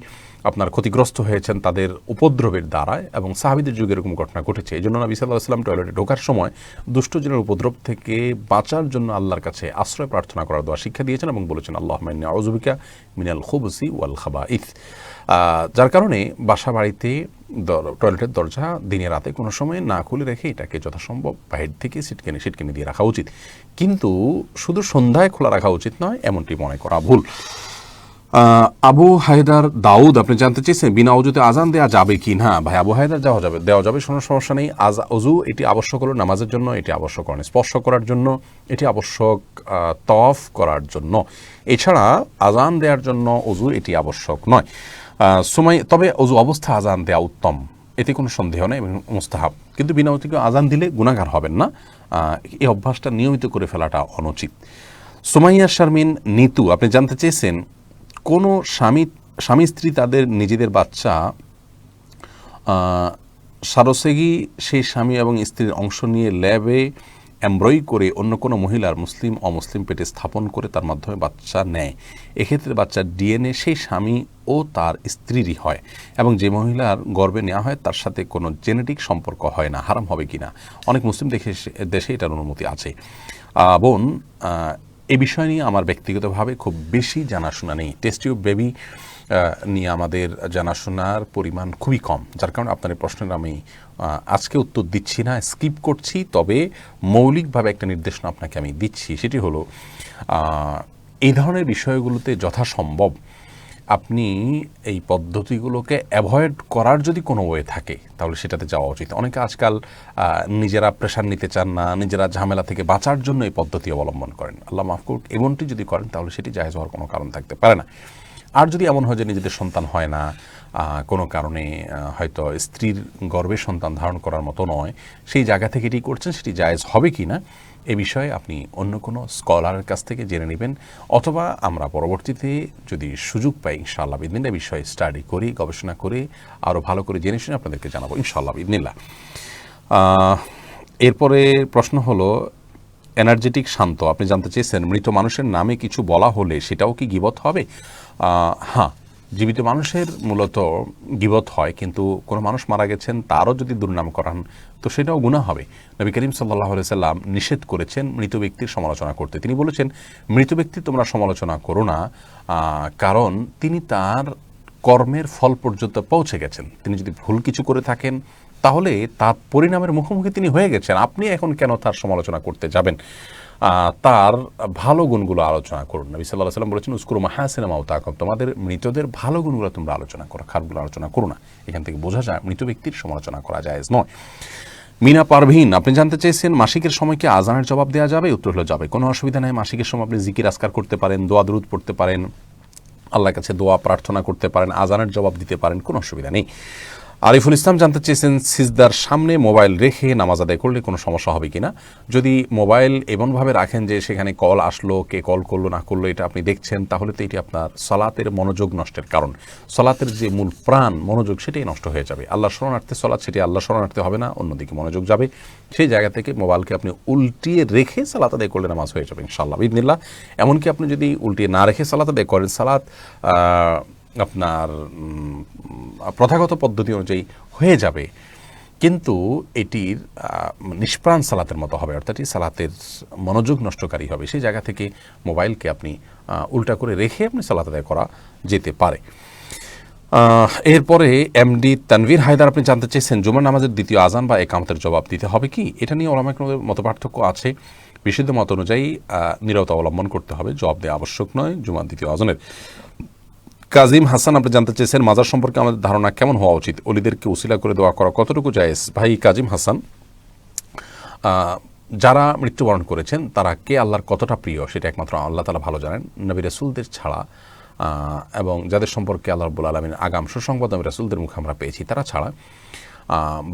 আপনার ক্ষতিগ্রস্ত হয়েছেন তাদের উপদ্রবের দ্বারায়, এবং সাহাবীদের যুগে এরকম ঘটনা ঘটেছে। এই জন্য নবী সাল্লাল্লাহু আলাইহি ওয়াসাল্লাম টয়লেটে ঢোকার সময় দুষ্ট জিনের উপদ্রব থেকে বাঁচার জন্য আল্লাহর কাছে আশ্রয় প্রার্থনা করার দোয়া শিক্ষা দিয়েছেন এবং বলেছেন, আল্লাহুম্মা ইন্নী আউযু বিকা মিনাল খুবুসি ওয়াল খাবাইথ। যার কারণে বাসা বাড়িতে টয়লেটের দরজা দিনে রাতে কোনো সময় না খুলে রেখে এটাকে যথাসম্ভব বাইরে থেকে সিটকেনি দিয়ে রাখা উচিত, কিন্তু শুধু সন্ধ্যায় খোলা রাখা উচিত নয়, এমনটি মনে করা ভুল। আবু হায়দার দাউদ, আপনি জানতে চেয়েছেন, বিনা ওযুতে আজান দেওয়া যাবে কি না? ভাই, আবু হায়দার দেওয়া যাবে, কোনো সমস্যা নেই। ওযু এটি আবশ্যক হলো নামাজের জন্য, এটি আবশ্যক করেন স্পর্শ করার জন্য, এটি আবশ্যক তওয়াফ করার জন্য, এছাড়া আজান দেওয়ার জন্য ওযু এটি আবশ্যক নয়। তবে ওযু অবস্থা আজান দেওয়া উত্তম, এতে কোনো সন্দেহ নেই এবং মুস্তাহাব, কিন্তু বিনা ওযুতে আজান দিলে গুনাহগার হবেন না, এই অভ্যাসটা নিয়মিত করে ফেলাটা অনুচিত। সুমাইয়া শারমিন নিতু, আপনি জানতে চেয়েছেন, কোনো স্বামী স্ত্রী তাদের নিজেদের বাচ্চা সারসেগি সেই স্বামী এবং স্ত্রীর অংশ নিয়ে ল্যাবে এমব্রয়ি করে অন্য কোনো মহিলার মুসলিম অমুসলিম পেটে স্থাপন করে তার মাধ্যমে বাচ্চা নেয়, এক্ষেত্রে বাচ্চার ডিএনএ সেই স্বামী ও তার স্ত্রীরই হয় এবং যে মহিলার গর্ভে নেওয়া হয় তার সাথে কোনো জেনেটিক সম্পর্ক হয় না, হারাম হবে কি না? অনেক মুসলিম দেশে এটার অনুমতি আছে। বোন, এই বিষয় নিয়ে আমার ব্যক্তিগতভাবে খুব বেশি জানাশোনা নেই। টেস্ট টিউব বেবি নিয়ে আমাদের জানাশোনার পরিমাণ খুবই কম, যার কারণে আপনার এই প্রশ্নের আমি আজকে উত্তর দিচ্ছি না, স্কিপ করছি। তবে মৌলিকভাবে একটা নির্দেশনা আপনাকে আমি দিচ্ছি, সেটি হলো এই ধরনের বিষয়গুলোতে যথাসম্ভব আপনি এই পদ্ধতিগুলোকে অ্যাভয়েড করার যদি কোনো ওয়ে থাকে তাহলে সেটাতে যাওয়া উচিত। অনেকে আজকাল নিজেরা প্রেশার নিতে চান না, নিজেরা ঝামেলা থেকে বাঁচার জন্য এই পদ্ধতি অবলম্বন করেন। আল্লাহ মাফ করুক, এমনটি যদি করেন তাহলে সেটি জায়েজ হওয়ার কোনো কারণ থাকতে পারে না। আর যদি এমন হয় যে নিজেদের সন্তান হয় না, কোনো কারণে হয়তো স্ত্রীর গর্ভে সন্তান ধারণ করার মতো নয়, সেই জায়গা থেকে এটি করছেন, সেটি জায়েজ হবে কি না এ বিষয়ে আপনি অন্য কোনো স্কলারের কাছ থেকে জেনে নেবেন, অথবা আমরা পরবর্তীতে যদি সুযোগ পাই ইনশাআল্লাহ বিদিনিল্লাহ বিষয়ে স্টাডি করি, গবেষণা করে আরও ভালো করে জেনে শুনে আপনাদেরকে জানাবো ইনশাআল্লাহ বিদিনিল্লাহ। এরপরে প্রশ্ন হলো এনার্জেটিক শান্ত, আপনি জানতে চেয়েছেন মৃত মানুষের নামে কিছু বলা হলে সেটাও কি গীবত হবে? হ্যাঁ, জীবিত মানুষের মূলত গীবত হয়, কিন্তু কোনো মানুষ মারা গেছেন তারও যদি দুর্নাম করান তো সেটাও গুনাহ হবে। নবী করিম সাল্লাল্লাহু আলাইহি সাল্লাম নিষেধ করেছেন মৃত ব্যক্তির সমালোচনা করতে। তিনি বলেছেন, মৃত ব্যক্তি তোমরা সমালোচনা করো না, কারণ তিনি তার কর্মের ফল পর্যন্ত পৌঁছে গেছেন। তিনি যদি ভুল কিছু করে থাকেন তাহলে তার পরিণামের মুখোমুখি তিনি হয়ে গেছেন, আপনি এখন কেন তার সমালোচনা করতে যাবেন? তার ভালো গুণগুলো আলোচনা করুন। নবী সাল্লাল্লাহু আলাইহি ওয়াসাল্লাম বলেছেন, উযকুরু মাহাসিনা মাওতাকুম, তোমাদের মৃতদের ভালো গুণগুলো তোমরা আলোচনা করো, খারাপগুলো আলোচনা করো না। এখান থেকে বোঝা যায় মৃত ব্যক্তির সমালোচনা করা জায়েজ নয়। মিনা পারভিন, আপনি জানতে চেয়েছেন মাসিকের সময় কি আজানের জবাব দেওয়া যাবে? উত্তর হলো যাবে, কোনো অসুবিধা নেই। মাসিকের সময় আপনি জিকির আজকার করতে পারেন, দোয়া দুরূদ পড়তে পারেন, আল্লাহর কাছে দোয়া প্রার্থনা করতে পারেন, আজানের জবাব দিতে পারেন, কোনো অসুবিধা নেই। আরিফুল ইসলাম জানতে চেয়েছেন সিজদার সামনে মোবাইল রেখে নামাজ আদায় করলে কোনো সমস্যা হবে কিনা? যদি মোবাইল এমনভাবে রাখেন যে সেখানে কল আসলো, কে কল করলো না করলো এটা আপনি দেখছেন, তাহলে তো এটি আপনার সলাতের মনোযোগ নষ্টের কারণ। সলাতের যে মূল প্রাণ মনোযোগ সেটাই নষ্ট হয়ে যাবে। আল্লাহ শরণার্থে সলাৎ, সেটি আল্লাহ শরণার্থে হবে না, অন্যদিকে মনোযোগ যাবে। সেই জায়গা থেকে মোবাইলকে আপনি উল্টিয়ে রেখে সালাত আদায় করলে নামাজ হয়ে যাবে ইনশাআল্লাহ বিদিনিল্লাহ। এমনকি আপনি যদি উল্টিয়ে না রেখে সালাত আদায় করেন, সালাত আপনার প্রথাগত পদ্ধতি অনুযায়ী হয়ে যাবে, কিন্তু এটির নিষ্প্রাণ সালাতের মতো হবে, অর্থাৎ সালাতের মনোযোগ নষ্টকারী হবে। সেই জায়গা থেকে মোবাইলকে আপনি উল্টা করে রেখে আপনি সালাত আদায় করা যেতে পারে। এরপরে এমডি তানভীর হায়দার, আপনি জানতে চেয়েছেন জুমার নামাজের দ্বিতীয় আজান বা একামতের জবাব দিতে হবে কি? এটা নিয়ে ওলামায়ে কেরামের মত পার্থক্য আছে। বিশুদ্ধ মত অনুযায়ী নীরবতা অবলম্বন করতে হবে, জবাব দেওয়া আবশ্যক নয় জুমার দ্বিতীয় আজানের। কাজিম হাসান, আপনি জানতে চেয়েছেন মাজার সম্পর্কে আমাদের ধারণা কেমন হওয়া উচিত? অলিদেরকে উসিলা করে দোয়া করা কতটুকু জায়েজ? ভাই কাজিম হাসান, যারা মৃত্যুবরণ করেছেন তারা কে আল্লাহর কতটা প্রিয় সেটা একমাত্র আল্লাহ তাআলা ভালো জানেন, নবী রাসূলদের ছাড়া, এবং যাদের সম্পর্কে আল্লাহ রাব্বুল আলামিন আগাম সুসংবাদ নবী রাসূলদের মুখে আমরা পেয়েছি তারা ছাড়া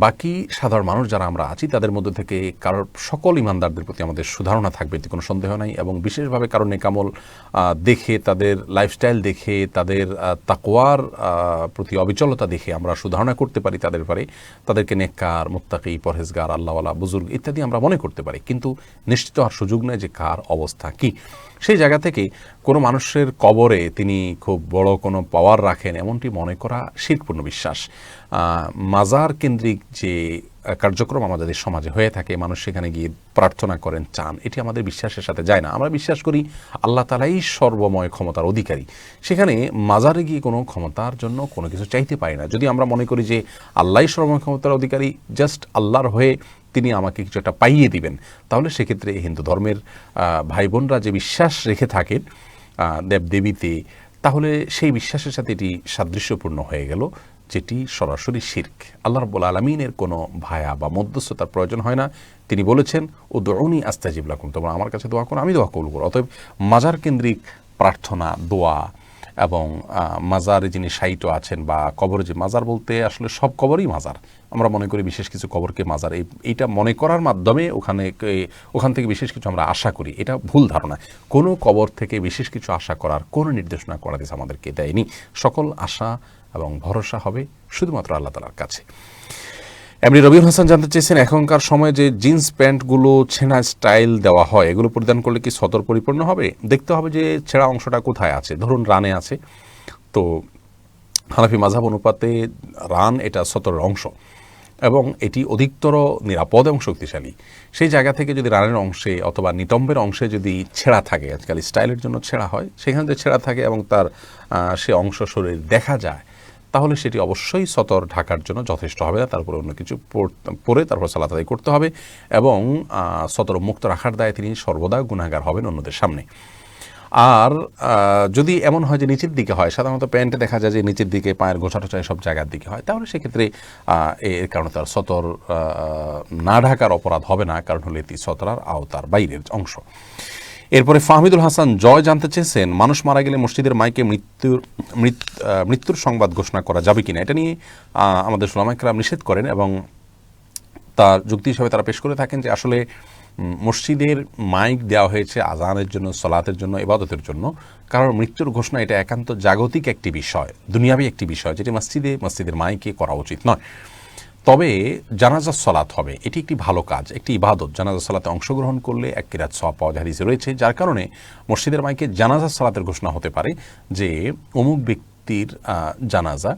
বাকি সাধারণ মানুষ যারা আমরা আছি তাদের মধ্যে থেকে কারোর সকল ইমানদারদের প্রতি আমাদের সুধারণা থাকবে, এতে কোনো সন্দেহ নাই। এবং বিশেষভাবে কারণ নেকামল দেখে, তাদের লাইফস্টাইল দেখে, তাদের তাকওয়ার প্রতি অবিচলতা দেখে আমরা সুধারণা করতে পারি তাদের ব্যাপারে, তাদেরকে নেককার, মুত্তাকি, পরহেজগার, আল্লাহওয়ালা, বুজুর্গ ইত্যাদি আমরা মনে করতে পারি, কিন্তু নিশ্চিত হওয়ার সুযোগ নেই যে কার অবস্থা কী। সেই জায়গা থেকে কোনো মানুষের কবরে তিনি খুব বড় কোনো পাওয়ার রাখেন এমনটি মনে করা শিরকপূর্ণ বিশ্বাস। মাজার কেন্দ্রিক যে কার্যক্রম আমাদের সমাজে হয়ে থাকে, মানুষ সেখানে গিয়ে প্রার্থনা করেন, চান, এটি আমাদের বিশ্বাসের সাথে যায় না। আমরা বিশ্বাস করি আল্লাহ তাআলাই সর্বময় ক্ষমতার অধিকারী, সেখানে মাজারে গিয়ে কোনো ক্ষমতার জন্য কোনো কিছু চাইতে পারি না। যদি আমরা মনে করি যে আল্লাহই সর্বময় ক্ষমতার অধিকারী, জাস্ট আল্লাহর হয়ে তিনি আমাকে কিছু একটা পাইয়ে দিবেন, তাহলে সেক্ষেত্রে হিন্দু ধর্মের ভাই বোনরা যে বিশ্বাস রেখে থাকেন দেবদেবীতে, তাহলে সেই বিশ্বাসের সাথে এটি সাদৃশ্যপূর্ণ হয়ে গেল, যেটি সরাসরি শিরক। আল্লাহ রাব্বুল আলামিনের কোনো ভায়া বা মধ্যস্থতার প্রয়োজন হয় না। তিনি বলেছেন উদউনি আস্তাজিব লাকুম, তোমরা আমার কাছে দোয়া করো, আমি দোয়া কবুল করব। অতএব মাজার কেন্দ্রিক প্রার্থনা, দোয়া এবং মাজারে যিনি শায়িত আছেন বা কবরে, যে মাজার বলতে আসলে সব কবরই মাজার, আমরা মনে করি বিশেষ কিছু কবরকে মাজার, এইটা মনে করার মাধ্যমে ওখান থেকে বিশেষ কিছু আমরা আশা করি, এটা ভুল ধারণা। কোনো কবর থেকে বিশেষ কিছু আশা করার কোনো নির্দেশনা করা দিয়েছে আমাদেরকে দেয়নি। সকল আশা এবং ভরসা হবে শুধুমাত্র আল্লাহ তাআলার কাছে। এমনি রবিউল হাসান জানতে চেয়েছেন, এখনকার সময়ে যে জিন্স প্যান্টগুলো ছেঁড়া স্টাইল দেওয়া হয়, এগুলো পরিধান করলে কি সতর পরিপূর্ণ হবে? দেখতে হবে যে ছেঁড়া অংশটা কোথায় আছে। ধরুন রানে আছে, তো হানাফি মাযহাব অনুপাতে রান এটা সতরের অংশ এবং এটি অধিকতর নিরাপদ এবং শক্তিশালী। সেই জায়গা থেকে যদি রানের অংশে অথবা নিতম্বের অংশে যদি ছেঁড়া থাকে, আজকাল স্টাইলের জন্য ছেঁড়া হয়, সেখানে যদি ছেঁড়া থাকে এবং তার সে অংশ শরীর দেখা যায়, তাহলে সেটি অবশ্যই সতর ঢাকার জন্য যথেষ্ট হবে না। তারপরে অন্য কিছু পরে তারপর সালাত আদায় করতে হবে এবং সতর মুক্ত রাখার দায়ে তিনি সর্বদা গুনাহগার হবেন অন্যদের সামনে। আর যদি এমন হয় যে নিচের দিকে হয়, সাধারণত প্যান্টে দেখা যায় যে নিচের দিকে পায়ের গোছা টোছা সব জায়গার দিকে হয়, তাহলে সেক্ষেত্রে এর কারণে তার সতর না ঢাকার অপরাধ হবে না, কারণ হলে এটি সতরার আওতার বাইরের অংশ। এরপরে ফাহমিদুল হাসান জয় জানতে চেয়েছেন, মানুষ মারা গেলে মসজিদের মাইকে মৃত্যুর সংবাদ ঘোষণা করা যাবে কিনা? এটা নিয়ে আমাদের উলামায়ে কেরাম নিষেধ করেন এবং তার যুক্তি হিসাবে তারা পেশ করে থাকেন যে আসলে মসজিদের মাইক দেওয়া হয়েছে আজানের জন্য, সলাতের জন্য, ইবাদতের জন্য। কারণ মৃত্যুর ঘোষণা এটা একান্ত জাগতিক একটি বিষয়, দুনিয়াবি একটি বিষয়, যেটি মসজিদের মাইকে করা উচিত নয়। তবে জানাজার সলাত হবে, এটি একটি ভালো কাজ, একটি ইবাদত। জানাজার সলাতে অংশগ্রহণ করলে এক কিরাত সওয়াব পাওয়া যায়, হাদিসে রয়েছে। যার কারণে মসজিদের মাইকে জানাজার সলাতের ঘোষণা হতে পারে যে অমুক ব্যক্তির জানাজা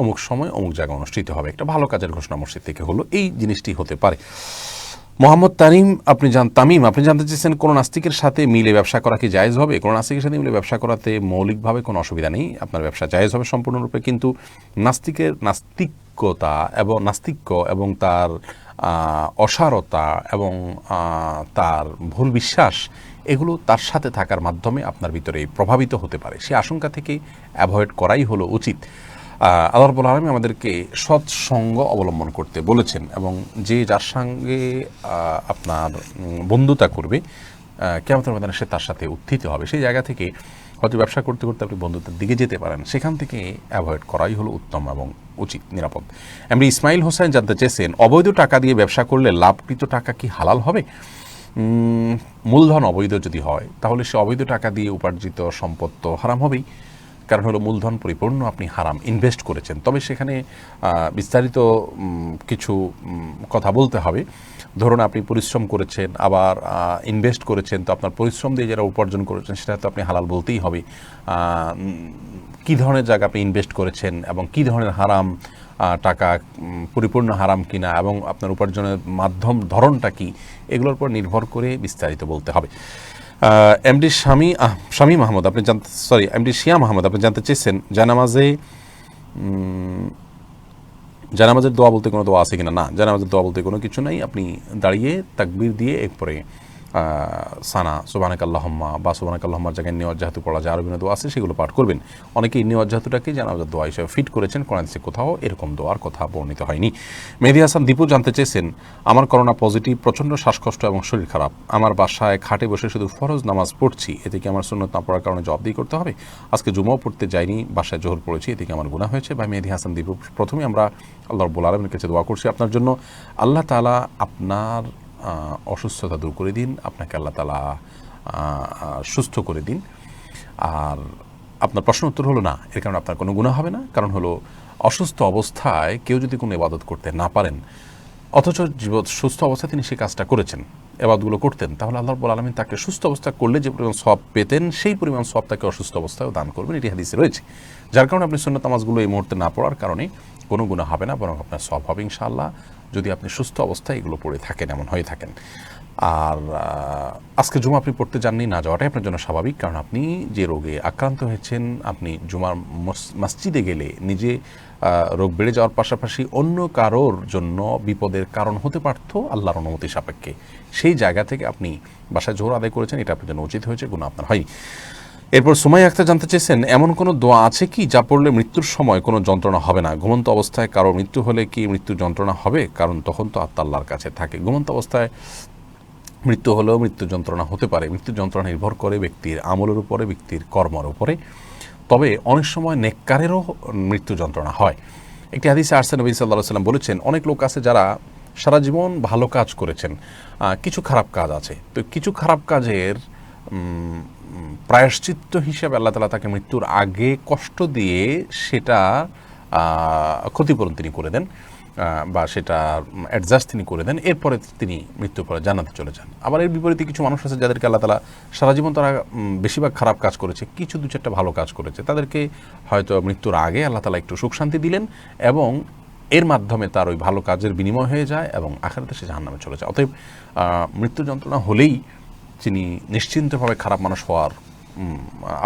অমুক সময় অমুক জায়গায় অনুষ্ঠিত হবে, একটা ভালো কাজের ঘোষণা মসজিদ থেকে হলো, এই জিনিসটি হতে পারে। মোহাম্মদ তামিম আপনি জানতে চেয়েছেন, কোনো নাস্তিকের সাথে মিলে ব্যবসা করা কি জায়েজ হবে? কোনো নাস্তিকের সাথে মিলে ব্যবসা করাতে মৌলিকভাবে কোনো অসুবিধা নেই, আপনার ব্যবসা জায়েজ হবে সম্পূর্ণরূপে। কিন্তু নাস্তিক্য এবং তার অসারতা এবং তার ভুল বিশ্বাস, এগুলো তার সাথে থাকার মাধ্যমে আপনার ভিতরে প্রভাবিত হতে পারে। সে আশঙ্কা থেকে অ্যাভয়েড করাই হলো উচিত। আল্লাহ রাব্বুল আলামিন আমাদেরকে সৎসঙ্গ অবলম্বন করতে বলেছেন এবং যে যার সঙ্গে আপনার বন্ধুতা করবে কিয়ামতের ময়দানে সে তার সাথে উত্থিত হবে। সেই জায়গা থেকে হয়তো ব্যবসা করতে করতে আপনি বন্ধুত্বের দিকে যেতে পারেন, সেখান থেকে অ্যাভয়েড করাই হলো উত্তম এবং উচিত, নিরাপদ। এমনি ইসমাইল হোসেন জানতে চেয়েছেন, অবৈধ টাকা দিয়ে ব্যবসা করলে লাভকৃত টাকা কি হালাল হবে? মূলধন অবৈধ যদি হয়, তাহলে সে অবৈধ টাকা দিয়ে উপার্জিত সম্পদ তো হারাম হবেই, কারণ হলো মূলধন পরিপূর্ণ আপনি হারাম ইনভেস্ট করেছেন। তবে সেখানে বিস্তারিত কিছু কথা বলতে হবে। ধরুন আপনি পরিশ্রম করেছেন, আবার ইনভেস্ট করেছেন, তো আপনার পরিশ্রম দিয়ে যারা উপার্জন করেছেন সেটা তো আপনি হালাল বলতেই হবে। কী ধরনের জায়গা আপনি ইনভেস্ট করেছেন এবং কী ধরনের হারাম টাকা, পরিপূর্ণ হারাম কিনা এবং আপনার উপার্জনের মাধ্যম ধরনটা কি, এগুলোর উপর নির্ভর করে বিস্তারিত বলতে হবে। এমডি শিয়া মাহমুদ আপনি জানতে চেয়েছেন, জানামাজের দোয়া বলতে কোনো দোয়া আছে কিনা? না, জানামাজের দোয়া বলতে কোনো কিছু নাই। আপনি দাঁড়িয়ে তাকবীর দিয়ে এরপরে সানা সুবহানাকাল্লাহুম্মা বা সুবহানাকাল্লাহুম্মার জায়গায় নিওয়াজ্জাহাতু পড়া যায়, আরবি দোয়া আছে, সেগুলো পাঠ করবেন। অনেকেই নিওয়াজ্জাহাতুটাকে জানাজার দোয়া হিসেবে ফিট করেছেন, কোরআন হাদিসে কোথাও এরকম দোয়ার কথা বর্ণিত হয়নি। মেহেদী হাসান দীপু জানতে চেয়েছেন, আমার করোনা পজিটিভ, প্রচণ্ড শ্বাসকষ্ট এবং শরীর খারাপ, আমার বাসায় খাটে বসে শুধু ফরজ নামাজ পড়ছি, এতে কি আমার সুন্নত না পড়ার কারণে জবাবদিহি করতে হবে? আজকে জুমাও পড়তে যাইনি, বাসায় জোহর পড়েছি, এতে কি আমার গুনাহ হয়েছে? ভাই মেহেদী হাসান দীপু, প্রথমে আমরা আল্লাহ রাব্বুল আলামিনের কাছে দোয়া করছি আপনার জন্য, আল্লাহ তাআলা আপনার অসুস্থতা দূর করে দিন, আপনাকে আল্লাহ তাআলা সুস্থ করে দিন। আর আপনার প্রশ্ন উত্তর হলো না, এর কারণে আপনার কোনো গুনাহ হবে না। কারণ হলো অসুস্থ অবস্থায় কেউ যদি কোনো ইবাদত করতে না পারেন, অথচ সুস্থ অবস্থায় তিনি সেই কাজটা করেছেন, ইবাদতগুলো করতেন, তাহলে আল্লাহ রাব্বুল আলামিন তাকে সুস্থ অবস্থা করলে যে পরিমাণ সওয়াব পেতেন, সেই পরিমাণ সওয়াব তাকে অসুস্থ অবস্থায়ও দান করবেন, এটি হাদিসে রয়েছে। যার কারণে আপনি সুন্নত নামাজগুলো এই মুহূর্তে না পড়ার কারণে কোনো গুনাহ হবে না, বরং আপনার সওয়াব হবে ইনশাআল্লাহ, যদি আপনি সুস্থ অবস্থায় এগুলো পড়ে থাকেন, এমন হয়ে থাকেন। আর আজকে জুমা আপনি পড়তে যাননি, না যাওয়াটাই আপনার জন্য স্বাভাবিক, কারণ আপনি যে রোগে আক্রান্ত হয়েছেন, আপনি জুমার মসজিদে গেলে নিজে রোগ বেড়ে যাওয়ার পাশাপাশি অন্য কারোর জন্য বিপদের কারণ হতে পারত আল্লাহর অনুমতি সাপেক্ষে। সেই জায়গা থেকে আপনি বাসায় জোহর আদায় করেছেন, এটা আপনার জন্য উচিত হয়েছে, গুনাহ আপনার হয়নি। এরপর সুমাইয়া আক্তার জানতে চেয়েছেন, এমন কোনো দোয়া আছে কি যা পড়লে মৃত্যুর সময় কোনো যন্ত্রণা হবে না? ঘুমন্ত অবস্থায় কারো মৃত্যু হলে কি মৃত্যু যন্ত্রণা হবে? কারণ তখন তো আত্মা আল্লাহর কাছে থাকে। ঘুমন্ত অবস্থায় মৃত্যু হলেও মৃত্যু যন্ত্রণা হতে পারে। মৃত্যু যন্ত্রণা নির্ভর করে ব্যক্তির আমলের উপরে, ব্যক্তির কর্মের উপরে। তবে অনেক সময় নেককারেরও মৃত্যু যন্ত্রণা হয়। একটি হাদিসে আসছে, নবী সাল্লাল্লাহু আলাইহি ওয়াসাল্লাম বলেছেন, অনেক লোক আছে যারা সারা জীবন ভালো কাজ করেছেন, কিছু খারাপ কাজ আছে, তো কিছু খারাপ কাজের প্রায়শ্চিত্ত হিসেবে আল্লাহ তাআলা তাকে মৃত্যুর আগে কষ্ট দিয়ে সেটা ক্ষতিপূরণ তিনি করে দেন। বা সেটা অ্যাডজাস্ট তিনি করে দেন, এরপরে তিনি মৃত্যুর পরে জান্নাতে চলে যান। আবার এর বিপরীতে কিছু মানুষ আছে যাদেরকে আল্লাহ তাআলা সারা জীবন তারা বেশিরভাগ খারাপ কাজ করেছে, কিছু দু চারটা ভালো কাজ করেছে, তাদেরকে হয়তো মৃত্যুর আগে আল্লাহ তাআলা একটু সুখ শান্তি দিলেন এবং এর মাধ্যমে তার ওই ভালো কাজের বিনিময় হয়ে যায় এবং আখিরাতে সে জাহান্নামে চলে যায়। অতএব মৃত্যু যন্ত্রণা হলেই তিনি নিশ্চিন্তভাবে খারাপ মানুষ হওয়ার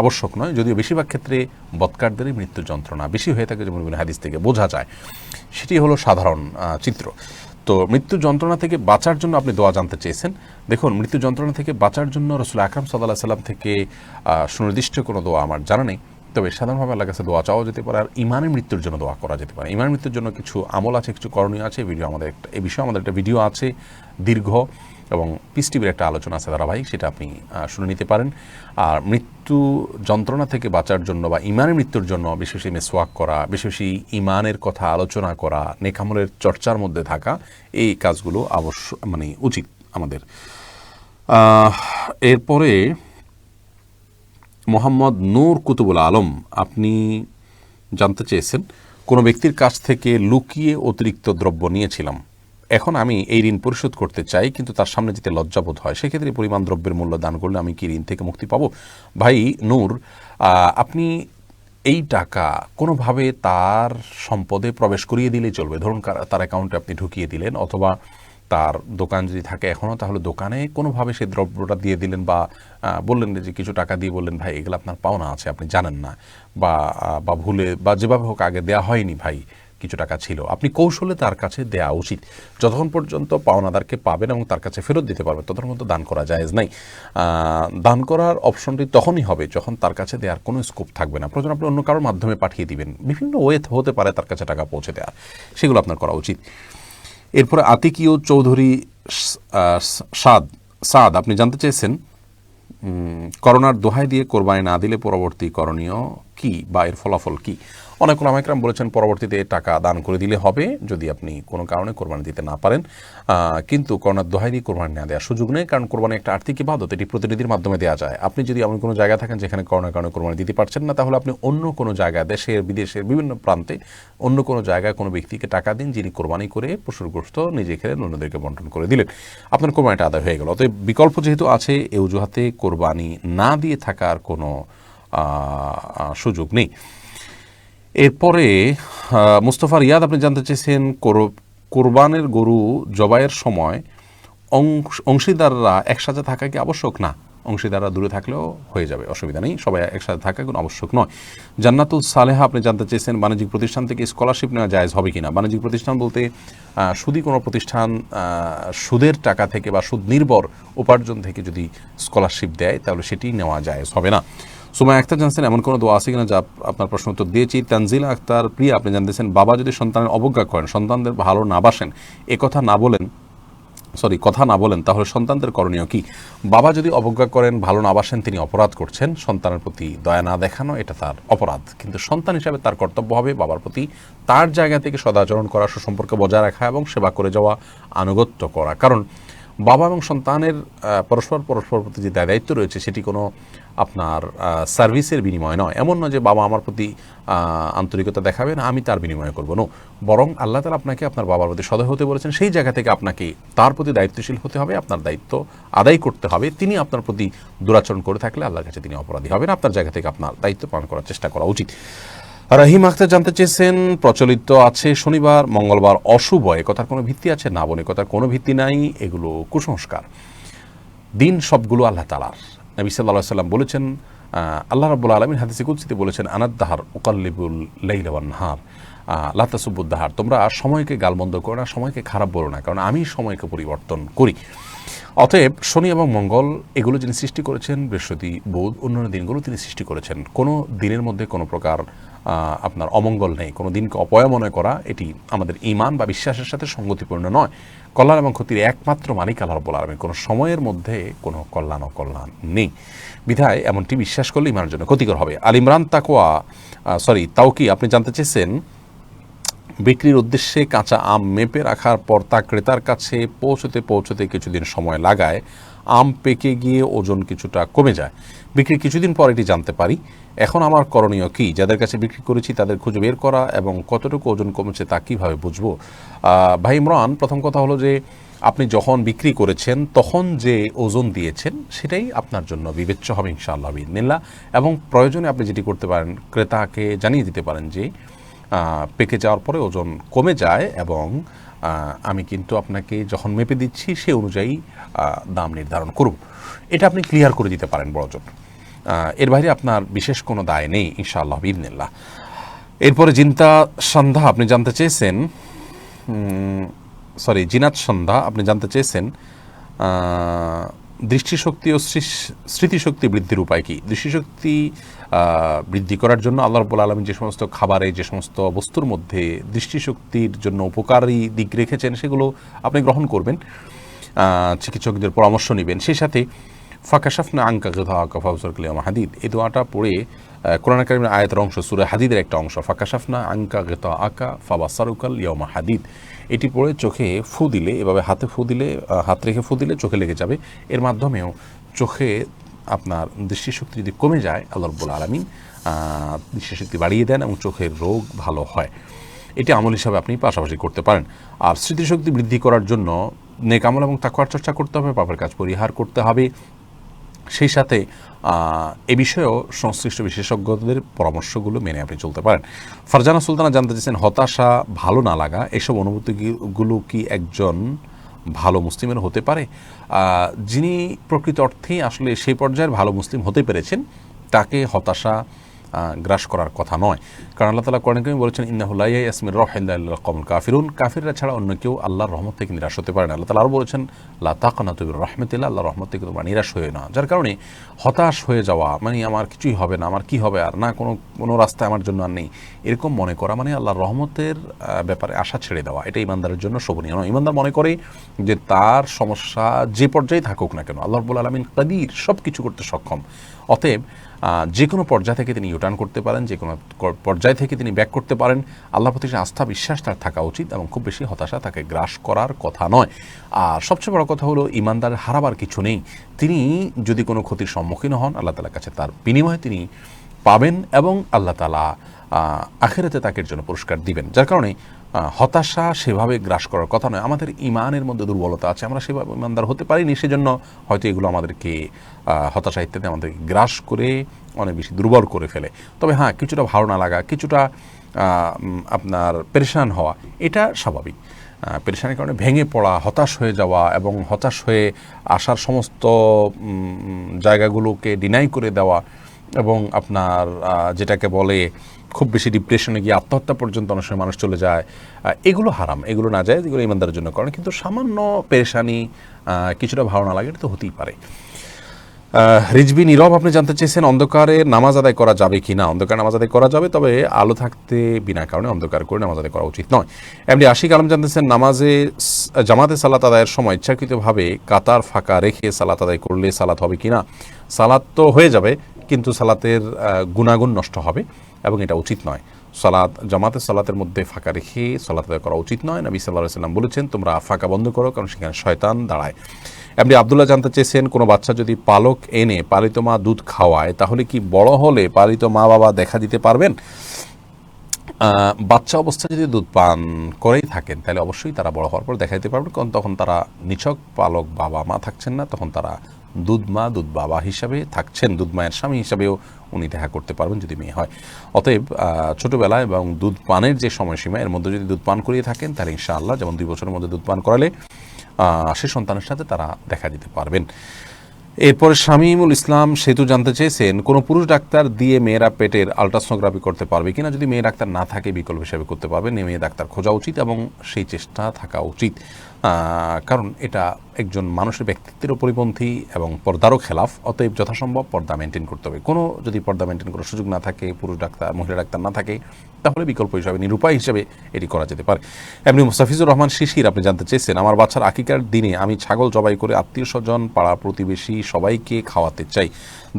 আবশ্যক নয়, যদিও বেশিরভাগ ক্ষেত্রে বৎকারদেরই মৃত্যুর যন্ত্রণা বেশি হয়ে থাকে, যেমন হাদিস থেকে বোঝা যায়। সেটি হলো সাধারণ চিত্র। তো মৃত্যু যন্ত্রণা থেকে বাঁচার জন্য আপনি দোয়া জানতে চেয়েছেন। দেখুন, মৃত্যু যন্ত্রণা থেকে বাঁচার জন্য রাসূল আকরাম সাল্লাল্লাহু আলাইহি সাল্লাম থেকে সুনির্দিষ্ট কোনো দোয়া আমার জানা নেই, তবে সাধারণভাবে আল্লাহর কাছে দোয়া চাওয়া যেতে পারে আর ইমানের মৃত্যুর জন্য দোয়া করা যেতে পারে। ইমানের মৃত্যুর জন্য কিছু আমল আছে, কিছু করণীয় আছে, এই বিষয়ে আমাদের একটা ভিডিও আছে দীর্ঘ, এবং পিস টিভির একটা আলোচনা আছে ধারাবাহিক, সেটা আপনি শুনে নিতে পারেন। আর মৃত্যু যন্ত্রণা থেকে বাঁচার জন্য বা ইমানের মৃত্যুর জন্য বেশি বেশি মেসওয়াক করা, বেশি বেশি ইমানের কথা আলোচনা করা, নেক আমলের চর্চার মধ্যে থাকা, এই কাজগুলো উচিত আমাদের। এরপরে মোহাম্মদ নূর কুতুবুল আলম আপনি জানতে চেয়েছেন, কোনো ব্যক্তির কাছ থেকে লুকিয়ে অতিরিক্ত দ্রব্য নিয়েছিলাম, এখন আমি এই ঋণ পরিশোধ করতে চাই, কিন্তু তার সামনে যেতে লজ্জাবোধ হয়, সেক্ষেত্রে পরিমাণ দ্রব্যের মূল্য দান করলে আমি কি ঋণ থেকে মুক্তি পাবো? ভাই নূর, আপনি এই টাকা কোনোভাবে তার সম্পদে প্রবেশ করিয়ে দিলেই চলবে। ধরুন তার অ্যাকাউন্টে আপনি ঢুকিয়ে দিলেন, অথবা তার দোকান যদি থাকে এখনও, তাহলে দোকানে কোনোভাবে সেই দ্রব্যটা দিয়ে দিলেন, বা বললেন যে কিছু টাকা দিয়ে বললেন ভাই এগুলো আপনার পাওনা আছে, আপনি জানেন না, বা ভুলে বা যেভাবে হোক আগে দেওয়া হয়নি ভাই, কিছু টাকা ছিল, আপনি কৌশলে তার কাছে দেওয়া উচিত। যতক্ষণ পর্যন্ত পাওনাদারকে পাবেন এবং তার কাছে ফেরত দিতে পারবেন, ততক্ষণ পর্যন্ত দান করা জায়েজ নাই। দান করার অপশনটি তখনই হবে যখন তার কাছে দেওয়ার কোনো স্কোপ থাকবে না। প্রয়োজন আপনি অন্য কারোর মাধ্যমে পাঠিয়ে দিবেন, বিভিন্ন ওয়ে হতে পারে তার কাছে টাকা পৌঁছে দেওয়া, সেগুলো আপনার করা উচিত। এরপরে আতিকীয় চৌধুরী সাদ আপনি জানতে চেয়েছেন, করোনার দোহাই দিয়ে কোরবানি না দিলে পরবর্তী করণীয় কি বা এর ফলাফল কি? অনেক ওলামা ইকরাম বলেছেন পরবর্তীতে টাকা দান করে দিলে হবে যদি আপনি কোনো কারণে কোরবানি দিতে না পারেন, কিন্তু করোনার দোহাই দিয়ে কোরবানি না দেওয়ার সুযোগ নেই, কারণ কোরবানি একটা আর্থিক ইবাদত, এটি প্রতিনিধির মাধ্যমে দেওয়া যায়। আপনি যদি এমন কোনো জায়গায় থাকেন যেখানে করোনার কারণে কোরবানি দিতে পারছেন না, তাহলে আপনি অন্য কোনো জায়গায়, দেশের বিদেশের বিভিন্ন প্রান্তে অন্য কোনো জায়গায় কোনো ব্যক্তিকে টাকা দিন, যিনি কোরবানি করে পশুর গোশত নিজে খেলেন, অন্যদেরকে বন্টন করে দিলেন, আপনার কোরবানিটা আদায় হয়ে গেল। অতএব বিকল্প যেহেতু আছে, এই অজুহাতে কোরবানি না দিয়ে থাকার কোনো সুযোগ নেই। এরপরে মুস্তফা রিয়াদ আপনি জানতে চেয়েছেন, কোরবানের গরু জবাইয়ের সময় অংশীদাররা একসাথে থাকা কি আবশ্যক? না, অংশীদাররা দূরে থাকলেও হয়ে যাবে, অসুবিধা নেই, সবাই একসাথে থাকা কোনো আবশ্যক নয়। জান্নাতুল সালেহা আপনি জানতে চেয়েছেন, বাণিজ্যিক প্রতিষ্ঠান থেকে স্কলারশিপ নেওয়া জায়েজ হবে কিনা? বাণিজ্যিক প্রতিষ্ঠান বলতে সুদী কোনো প্রতিষ্ঠান সুদের টাকা থেকে বা সুদ নির্ভর উপার্জন থেকে যদি স্কলারশিপ দেয়, তাহলে সেটি নেওয়া জায়েজ হবে না। সুমাইয়া আক্তার জানছেন, এমন কোনো দোয়া আছে কিনা যা আপনার প্রশ্ন উত্তর দিয়েছি। তানজিলা আক্তার প্রিয়া আপনি জানতেছেন, বাবা যদি সন্তানের অবজ্ঞা করেন, সন্তানদের ভালো না বাসেন, কথা না বলেন, তাহলে সন্তানদের করণীয় কি? বাবা যদি অবজ্ঞা করেন, ভালো না বাসেন, তিনি অপরাধ করছেন, সন্তানের প্রতি দয়া না দেখানো এটা তার অপরাধ, কিন্তু সন্তান হিসাবে তার কর্তব্য হবে বাবার প্রতি তার জায়গা থেকে সদাচরণ করা, সুসম্পর্ক বজায় রাখা এবং সেবা করে যাওয়া, আনুগত্য করা। কারণ বাবা এবং সন্তানের পরস্পর প্রতি যে দায়িত্ব রয়েছে, সেটি কোনো আপনার সার্ভিসের বিনিময় নয়। এমন নয় যে বাবা আমার প্রতি আন্তরিকতা দেখাবেন, আমি তার বিনিময় করবো না, বরং আল্লাহ তাআলা আপনাকে আপনার বাবার প্রতি সদয় হতে বলেছেন, সেই জায়গা থেকে আপনাকে তার প্রতি দায়িত্বশীল হতে হবে, আপনার দায়িত্ব আদায় করতে হবে। তিনি আপনার প্রতি দুরাচরণ করে থাকলে আল্লাহর কাছে তিনি অপরাধী হবেন, আপনার জায়গা থেকে আপনার দায়িত্ব পালন করার চেষ্টা করা উচিত। রাহিম আখতার জানতে চেয়েছেন, প্রচলিত আছে শনিবার মঙ্গলবার অশুভ, কথার কোনো ভিত্তি আছে? না বোন, কথার কোনো ভিত্তি নাই, এগুলো কুসংস্কার। দিন সবগুলো আল্লাহ তাআলার। নবী সাল্লাল্লাহু আলাইহি ওয়াসাল্লাম বলেছেন, আল্লাহ রাব্বুল আলামিন হাদিসে কুদসিতে বলেছেন, আনাদ-দাহার উকাল্লিবুল লাইলা ওয়ান নাহার লা তাসুবুদ-দাহার, তোমরা সময়কে গালমন্দ করো না, সময়কে খারাপ বলো না, কারণ আমি সময়কে পরিবর্তন করি। অতএব শনি এবং মঙ্গল এগুলো যিনি সৃষ্টি করেছেন, বৃহস্পতি বুধ অন্যান্য দিনগুলো তিনি সৃষ্টি করেছেন, কোনো দিনের মধ্যে কোনো প্রকার আপনার অমঙ্গল নেই। কোনো দিনকে অপয়া মনে করা এটি আমাদের ঈমান বা বিশ্বাসের সাথে সঙ্গতিপূর্ণ নয়। কল্যাণ এবং ক্ষতির একমাত্র মালিক আল্লাহ রাব্বুল আলামিন, কোনো সময়ের মধ্যে কোনো কল্যাণ অকল্যাণ নেই, বিধায় এমনটি বিশ্বাস করলে ঈমানের জন্য ক্ষতিকর হবে। আল ইমরান তাওকি আপনি জানতে চেয়েছেন, বিক্রির উদ্দেশ্যে কাঁচা আম মেপে রাখার পর তা ক্রেতার কাছে পৌঁছতে কিছুদিন সময় লাগায়, আম পেকে গিয়ে ওজন কিছুটা কমে যায়, বিক্রির কিছুদিন পর এটি জানতে পারি, এখন আমার করণীয় কি? যাদের কাছে বিক্রি করেছি তাদের খুঁজে বের করা এবং কতটুকু ওজন কমেছে তা কীভাবে বুঝবো? ভাই ইমরান, প্রথম কথা হলো যে আপনি যখন বিক্রি করেছেন তখন যে ওজন দিয়েছেন সেটাই আপনার জন্য বিবেচ্য হবে ইনশাআল্লাহ বিইذনিল্লাহ। এবং প্রয়োজনে আপনি যেটি করতে পারেন, ক্রেতাকে জানিয়ে দিতে পারেন যে পেকে যাওয়ার পরে ওজন কমে যায় এবং আমি কিন্তু আপনাকে যখন মেপে দিচ্ছি সে অনুযায়ী দাম নির্ধারণ করব। এটা আপনি ক্লিয়ার করে দিতে পারেন বড়জন। এর বাইরে আপনার বিশেষ কোনো দায় নেই ইনশাআল্লাহ বিইذনিল্লাহ। এরপরে আপনি জানতে চেয়েছেন জিনাত সন্ধ্যা আপনি জানতে চেয়েছেন দৃষ্টিশক্তি ও স্মৃতিশক্তি বৃদ্ধির উপায় কি? দৃষ্টিশক্তি বৃদ্ধি করার জন্য আল্লাহ রাব্বুল আলামিন যে সমস্ত খাবারে, যে সমস্ত বস্তুর মধ্যে দৃষ্টিশক্তির জন্য উপকারী দিক রেখেছেন সেগুলো আপনি গ্রহণ করবেন, চিকিৎসকদের পরামর্শ নেবেন। সেই সাথে ফাকাশাফনা আনকা গিতাআকা ফাবসুরকা ইয়াওমা হাদিদ, এই দোয়াটা পড়ে কোরআন কারীমের আয়াতের অংশ, সূরা হাদিদের একটা অংশ, ফাকাশাফনা আনকা গিতাআকা ফাবসুরকা ইয়াওমা হাদিদ, এটি পড়ে চোখে ফু দিলে, এভাবে হাতে ফু দিলে, হাত রেখে ফু দিলে চোখে লেগে যাবে। এর মাধ্যমেও চোখে আপনার দৃষ্টিশক্তি যদি কমে যায় আল্লাহ রাব্বুল আলামিন দৃষ্টিশক্তি বাড়িয়ে দেন এবং চোখের রোগ ভালো হয়। এটি আমল হিসাবে আপনি পাশাপাশি করতে পারেন। আর স্মৃতিশক্তি বৃদ্ধি করার জন্য নেক আমল এবং তাকওয়ার চর্চা করতে হবে, পাপের কাজ পরিহার করতে হবে। সেই সাথে এ বিষয়েও সংশ্লিষ্ট বিশেষজ্ঞদের পরামর্শগুলো মেনে আপনি চলতে পারেন। ফারজানা সুলতানা জানতে চেয়েছেন হতাশা, ভালো না লাগা, এসব অনুভূতিগুলো কি একজন ভালো মুসলিমের হতে পারে? যিনি প্রকৃত অর্থেই আসলে সেই পর্যায়ের ভালো মুসলিম হতে পেরেছেন তাকে হতাশা গ্রাস করার কথা নয়। কারণ আল্লাহ তাআলা কোরআনে কারীমে বলেছেন ইন্নাহু লা ইয়াসমির রাহিল্লা ইল্লাল কওমুল কাফিরুন, কাফিররা ছাড়া অন্য কেউ আল্লাহর রহমত থেকে নিরাশ হতে পারে না। আল্লাহ তাআলা আরও বলেছেন লা তাকনাতু মির রাহমাতিল্লাহ, আল্লাহর রহমত থেকে তোমরা নিরাশ হয়ে না। যার কারণে হতাশ হয়ে যাওয়া মানে আমার কিছুই হবে না, আমার কি হবে, আর না কোনো রাস্তা আমার জন্য আর নেই, এরকম মনে করা মানে আল্লাহর রহমতের ব্যাপারে আশা ছেড়ে দেওয়া, এটা ইমানদারের জন্য শোভনীয় নয়। ইমানদার মনে করে যে তার সমস্যা যে পর্যায়ে থাকুক না কেন আল্লাহ রাব্বুল আলামিন কাদির, সব কিছু করতে সক্ষম। অতএব যে কোনো পর্যায় থেকে তিনি ইউটার্ন করতে পারেন, যে কোনো পর্যায় থেকে তিনি ব্যাক করতে পারেন। আল্লাহর প্রতি আস্থা বিশ্বাস তার থাকা উচিত এবং খুব বেশি হতাশা তাকে গ্রাস করার কথা নয়। আর সবচেয়ে বড় কথা হলো ইমানদার হারাবার কিছু নেই। তিনি যদি কোনো ক্ষতির সম্মুখীন হন আল্লাহ তাআলার কাছে তার বিনিময়ে তিনি পাবেন এবং আল্লাহ তাআলা আখিরাতে তাকে জন্য পুরস্কার দিবেন। যার কারণে হতাশা সেভাবে গ্রাস করার কথা নয়। আমাদের ইমানের মধ্যে দুর্বলতা আছে, আমরা সেভাবে ইমানদার হতে পারিনি, সেজন্য হয়তো এগুলো আমাদেরকে হতাশা ইত্যাদি আমাদেরকে গ্রাস করে অনেক বেশি দুর্বল করে ফেলে। তবে হ্যাঁ, কিছুটা ভালো না লাগা, কিছুটা আপনার পেরেশান হওয়া, এটা স্বাভাবিক। পেরেশানির কারণে ভেঙে পড়া, হতাশ হয়ে যাওয়া এবং হতাশ হয়ে আসার সমস্ত জায়গাগুলোকে ডিনাই করে দেওয়া এবং আপনার যেটাকে বলে খুব বেশি ডিপ্রেশনে গিয়ে আত্মহত্যা পর্যন্ত অনেক সময় মানুষ চলে যায়, এগুলো হারাম, এগুলো না যায়, এগুলো ইমানদারের জন্য করেন। কিন্তু সামান্য পেরেশানি, কিছুটা ভালো না লাগে, এটা তো হতেই পারে। রিজবি নীরব আপনি জানতে চেয়েছেন অন্ধকারে নামাজ আদায় করা যাবে কি না? অন্ধকারে নামাজ আদায় করা যাবে, তবে আলো থাকতে বিনা কারণে অন্ধকার করে নামাজ আদায় করা উচিত নয়। এমনি আশিক আলম জানতেছেন জামাতে সালাত আদায়ের সময় ইচ্ছাকৃতভাবে কাতার ফাঁকা রেখে সালাত আদায় করলে সালাত হবে কি না? সালাত তো হয়ে যাবে, কিন্তু সালাতের গুণাগুণ নষ্ট হবে এবং এটা উচিত নয়। জামাতের সালাতের মধ্যে ফাঁকা রেখে সালাত আদায় করা উচিত নয়। নবী সাল্লাল্লাহু আলাইহি ওয়াসাল্লাম বলেছেন তোমরা ফাঁকা বন্ধ করো, কারণ সেখানে শয়তান দাঁড়ায়। এমনি আব্দুল্লাহ জানতে চেয়েছেন কোনো বাচ্চা যদি পালক এনে পালিত মা দুধ খাওয়ায় তাহলে কি বড় হলে পালিত মা বাবা দেখা দিতে পারবেন? বাচ্চা অবস্থায় যদি দুধ পান করেই থাকেন তাহলে অবশ্যই তারা বড় হওয়ার পর দেখা দিতে পারবেন, কারণ তখন তারা নিছক পালক বাবা মা থাকছেন না, তখন তারা দুধ মা দুধ বাবা হিসাবে থাকছেন, দুধ মায়ের স্বামী হিসাবেও উনি দেখা করতে পারবেন যদি মেয়ে হয়। অতএব ছোটোবেলায় এবং দুধ পানের যে সময়সীমা এর মধ্যে যদি দুধ পান করিয়ে থাকেন তাহলে ইনশাআল্লাহ, যেমন 2 বছরের মধ্যে দুধ পান করালে সে সন্তানের সাথে তারা দেখা দিতে পারবেন। এরপরে শামীমুল ইসলাম সেতু জানতে চেয়েছেন কোনো পুরুষ ডাক্তার দিয়ে মেয়েরা পেটের আলট্রাসোনোগ্রাফি করতে পারবে কিনা? যদি মেয়ে ডাক্তার না থাকে বিকল্প হিসাবে করতে পারবে, মেয়ে ডাক্তার খোঁজা উচিত এবং সেই চেষ্টা থাকা উচিত, কারণ এটা একজন মানুষের ব্যক্তিত্বের পরিপন্থী এবং পর্দারও খেলাফ। অতএব যথাসম্ভব পর্দা মেনটেন করতে হবে। কোনো যদি পর্দা মেনটেন করার সুযোগ না থাকে, পুরুষ ডাক্তার মহিলা ডাক্তার না থাকে, তাহলে বিকল্প হিসাবে নিরুপায় হিসাবে এটি করা যেতে পারে। এমনি মুস্তাফিজুর রহমান শিশির আপনি জানতে চেয়েছেন আমার বাচ্চার আকিকার দিনে আমি ছাগল জবাই করে আত্মীয় স্বজন পাড়া প্রতিবেশী সবাইকে খাওয়াতে চাই।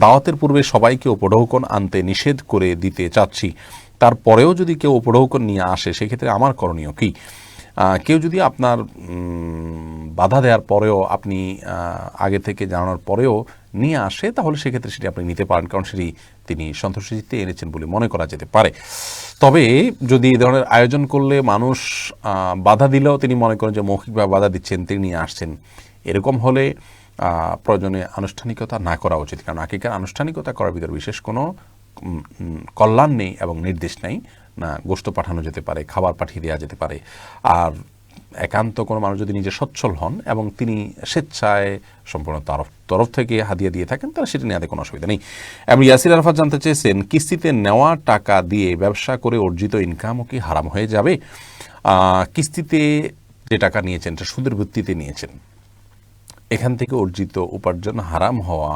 দাওয়াতের পূর্বে সবাইকে উপঢৌকন আনতে নিষেধ করে দিতে চাচ্ছি, তারপরেও যদি কেউ উপঢৌকন নিয়ে আসে সেক্ষেত্রে আমার করণীয় কী? কেউ যদি আপনার বাধা দেওয়ার পরেও আপনি আগে থেকে জানানোর পরেও নিয়ে আসে, তাহলে সেক্ষেত্রে সেটি আপনি নিতে পারেন, কারণ সেটি তিনি সন্তুষ্টিতে এনেছেন বলে মনে করা যেতে পারে। তবে যদি এই ধরনের আয়োজন করলে মানুষ বাধা দিলেও তিনি মনে করেন যে মৌখিকভাবে বাধা দিচ্ছেন, তিনি নিয়ে আসছেন, এরকম হলে প্রয়োজনে আনুষ্ঠানিকতা না করা উচিত। কারণ আকিকার আনুষ্ঠানিকতা করার ভিতরে বিশেষ কোনো কল্যাণ নেই এবং নির্দেশ নেই। না গোশত পাঠানো যেতে পারে, খাবার পাঠিয়ে দেওয়া যেতে পারে। আর একান্ত কোনো মানুষ যদি নিজে সচ্ছল হন এবং তিনি স্বেচ্ছায় সম্পূর্ণ তরফ থেকে হাদিয়া দিয়ে থাকেন, তাহলে সেটা নেওয়াতে কোনো অসুবিধা নেই। এবং ইয়াসির আরাফাত জানতে চেয়েছেন, কিস্তিতে নেওয়া টাকা দিয়ে ব্যবসা করে অর্জিত ইনকামও কি হারাম হয়ে যাবে? কিস্তিতে যে টাকা নিয়েছেন এটা সুদের ভিত্তিতে নিয়েছেন, এখান থেকে অর্জিত উপার্জন হারাম হওয়া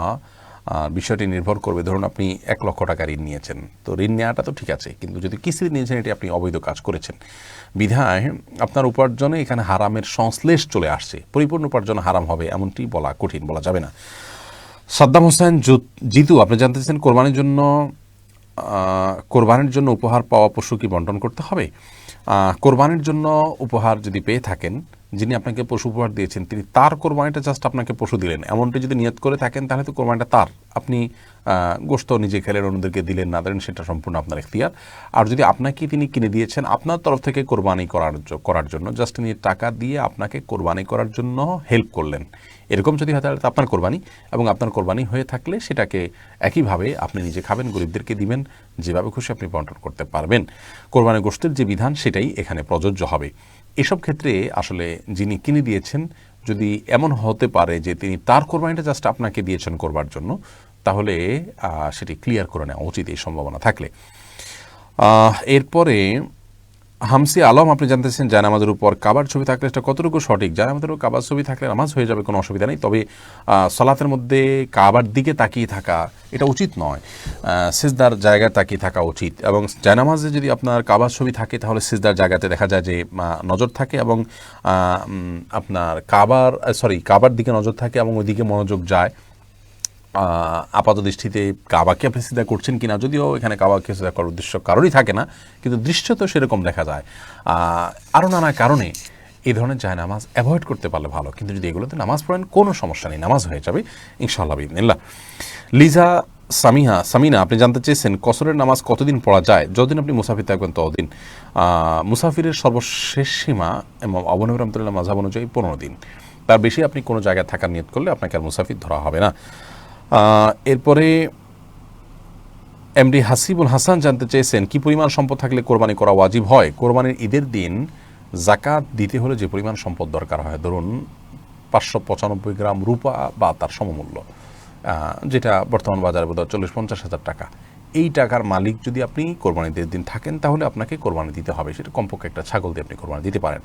বিষয়টি নির্ভর করবে। ধরুন আপনি 1 লক্ষ টাকা ঋণ নিয়েছেন, তো ঋণ নেওয়াটা তো ঠিক আছে, কিন্তু যদি কিস্তিতে নিয়েছেন এটি আপনি অবৈধ কাজ করেছেন। বিধায় আপনার উপার্জনে এখানে হারামের সংশ্লেষ চলে আসছে। পরিপূর্ণ উপার্জন হারাম হবে এমনটি বলা কঠিন, বলা যাবে না। সাদ্দাম হোসেন জিতু আপনি জানতে চাচ্ছেন, কোরবানির জন্য উপহার পাওয়া পশু কি বন্টন করতে হবে? কোরবানির জন্য উপহার যদি পেয়ে থাকেন, যিনি আপনাকে পশু উপহার দিয়েছেন তিনি তার কোরবানিটা জাস্ট আপনাকে পশু দিলেন, এমনটি যদি নিয়ত করে থাকেন, তাহলে তো কোরবানিটা তার। আপনি গোশত নিজে খেলেন, অন্যদেরকে দিলেন না দিলেন সেটা সম্পূর্ণ আপনার ইখতিয়ার। আর যদি আপনাকে তিনি কিনে দিয়েছেন আপনার তরফ থেকে কোরবানি করার জন্য, জাস্ট তিনি টাকা দিয়ে আপনাকে কোরবানি করার জন্য হেল্প করলেন, এরকম যদি হয় তাহলে আপনার কোরবানি, এবং আপনার কোরবানি হয়ে থাকলে সেটাকে একইভাবে আপনি নিজে খাবেন, গরিবদেরকে দিবেন, যেভাবে খুশি আপনি বন্টন করতে পারবেন। কোরবানি গোশতের যে বিধান সেটাই এখানে প্রযোজ্য হবে। এসব ক্ষেত্রে আসলে যিনি কিনে দিয়েছেন, যদি এমন হতে পারে যে তিনি তার কোরবানিটা জাস্ট আপনাকে দিয়েছেন করবার জন্য, তাহলে সেটি ক্লিয়ার করে নেওয়া উচিত এই সম্ভাবনা থাকলে। এরপরে হামসি আলম আপনি জানতেছেন, জায়নামাজের উপর কাবার ছবি থাকলে সেটা কতটুকু সঠিক? জায়নামাজের উপর কাবার ছবি থাকলে নামাজ হয়ে যাবে, কোনো অসুবিধা নেই। তবে সালাতের মধ্যে কাবার দিকে তাকিয়ে থাকা এটা উচিত নয়, সিজদার জায়গায় তাকিয়ে থাকা উচিত। এবং জায়নামাজে যদি আপনার কাবার ছবি থাকে তাহলে সিজদার জায়গাতে দেখা যায় যে নজর থাকে, এবং আপনার কাবার দিকে নজর থাকে এবং ওইদিকে মনোযোগ যায়। আপাত দৃষ্টিতে কাবাকে আপনি সিজদা করছেন কিনা, যদিও এখানে কাবাকে সিজদা করার উদ্দেশ্য কারোরই থাকে না, কিন্তু দৃশ্য তো সেরকম দেখা যায়। আরও নানা কারণে এই ধরনের জায়নামাজ অ্যাভয়েড করতে পারলে ভালো, কিন্তু যদি এগুলোতে নামাজ পড়েন কোনো সমস্যা নেই, নামাজ হয়ে যাবে ইনশাআল্লাহ বিইذনিল্লাহ। লিজা সামিনা আপনি জানতে চেয়েছেন, কসরের নামাজ কতদিন পড়া যায়? যতদিন আপনি মুসাফির থাকবেন ততদিন। মুসাফিরের সর্বশেষ সীমা এবং আবু হানিফা রাহমাতুল্লাহ মাযহাব অনুযায়ী 15 দিন, তার বেশি আপনি কোনো জায়গায় থাকার নিয়ত করলে আপনাকে আর মুসাফির ধরা হবে না। এরপরে এমডি হাসিবুল হাসান জানতে চেয়েছেন, কি পরিমাণ সম্পদ থাকলে কোরবানি করা ওয়াজিব হয়? কোরবানির ঈদের দিন জাকাত দিতে হলে যে পরিমাণ সম্পদ দরকার হয়, ধরুন 595 গ্রাম রূপা বা তার সমমূল্য, যেটা বর্তমান বাজারে বোধহয় 40-50 হাজার টাকা, এই টাকার মালিক যদি আপনি কোরবানির ঈদের দিন থাকেন তাহলে আপনাকে কোরবানি দিতে হবে। সেটা কমপক্ষে একটা ছাগল দিয়ে আপনি কোরবানি দিতে পারেন।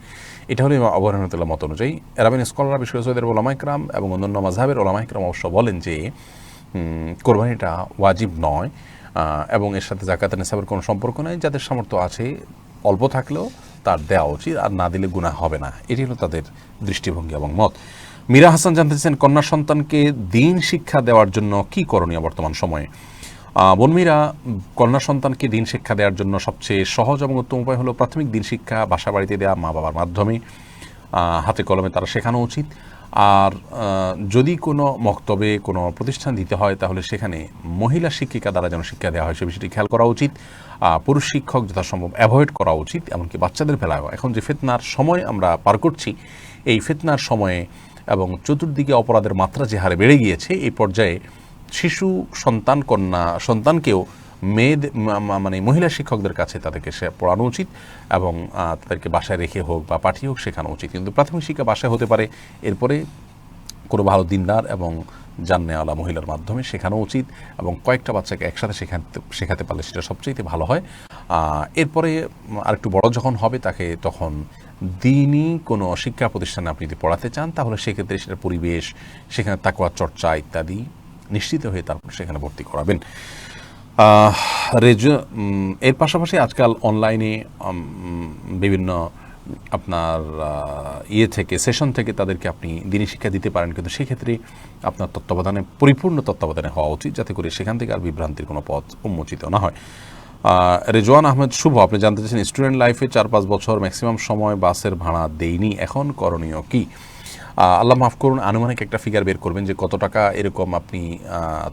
এটা হলো আবু হানিফার মত অনুযায়ী। আরবিন স্কলাররা, বিশেষ করে সৌদের ওলামা ইকরাম এবং অন্যান্য মাযহাবের ওলামা ইকরাম অবশ্য বলেন যে কোরবানিটা ওয়াজিব নয়, এবং এর সাথে যাকাতের নিসাবের কোনো সম্পর্ক নেই। যাদের সামর্থ্য আছে অল্প থাকলেও তার দেওয়া উচিত, আর না দিলে গুনাহ হবে না। এটি হলো তাদের দৃষ্টিভঙ্গি এবং মত। মীরা হাসান জানতে চান, কন্যা সন্তানকে দিন শিক্ষা দেওয়ার জন্য কি করণীয় বর্তমান সময়ে? বোনমীরা, কন্যা সন্তানকে দিন শিক্ষা দেওয়ার জন্য সবচেয়ে সহজ এবং উত্তম উপায় হলো প্রাথমিক দিন শিক্ষা বাসা বাড়িতে দেওয়া, মা বাবার মাধ্যমে হাতে কলমে তারা শেখানো উচিত। আর যদি কোনো মক্তবে কোনো প্রতিষ্ঠান দিতে হয় তাহলে সেখানে মহিলা শিক্ষিকা দ্বারা যেন শিক্ষা দেওয়া হয় সে বিষয়টি খেয়াল করা উচিত। পুরুষ শিক্ষক যথাসম্ভব অ্যাভয়েড করা উচিত, এমনকি বাচ্চাদের বেলায়ও। এখন যে ফিতনার সময় আমরা পার করছি, এই ফিতনার সময়ে এবং চতুর্দিকে অপরাধের মাত্রা যে হারে বেড়ে গিয়েছে, এই পর্যায়ে শিশু সন্তান, কন্যা সন্তানকেও মানে মহিলা শিক্ষকদের কাছে তাদেরকে পড়ানো উচিত, এবং তাদেরকে বাসায় রেখে হোক বা পাঠিয়ে হোক শেখানো উচিত। কিন্তু প্রাথমিক শিক্ষা বাসায় হতে পারে, এরপরে কোনো ভালো দিনদার এবং জান্নেওয়ালা মহিলার মাধ্যমে শেখানো উচিত, এবং কয়েকটা বাচ্চাকে একসাথে শেখাতে পারলে সেটা সবচেয়ে ভালো হয়। এরপরে আরেকটু বড় যখন হবে তাকে তখন দিনই কোনো শিক্ষা প্রতিষ্ঠানে আপনি যদি পড়াতে চান তাহলে সেক্ষেত্রে সেটা পরিবেশ, সেখানে তাকওয়া চর্চা ইত্যাদি নিশ্চিত হয়ে তারপর সেখানে ভর্তি করাবেন। এর পাশাপাশি আজকাল অনলাইনে বিভিন্ন আপনার সেশন থেকে তাদেরকে আপনি দিনী শিক্ষা দিতে পারেন, কিন্তু সেক্ষেত্রে আপনার পরিপূর্ণ তত্ত্বাবধানে হওয়া উচিত, যাতে করে সেখান থেকে আর বিভ্রান্তির কোনো পথ উন্মোচিত না হয়। রেজওয়ান আহমেদ শুভ আপনি জানতে চাচ্ছেন, স্টুডেন্ট লাইফে 4-5 বছর ম্যাক্সিমাম সময় বাসের ভাড়া দেইনি, এখন করণীয় কি? আল্লাহ মাফ করুন, আনুমানিক একটা ফিগার বের করবেন যে কত টাকা এরকম আপনি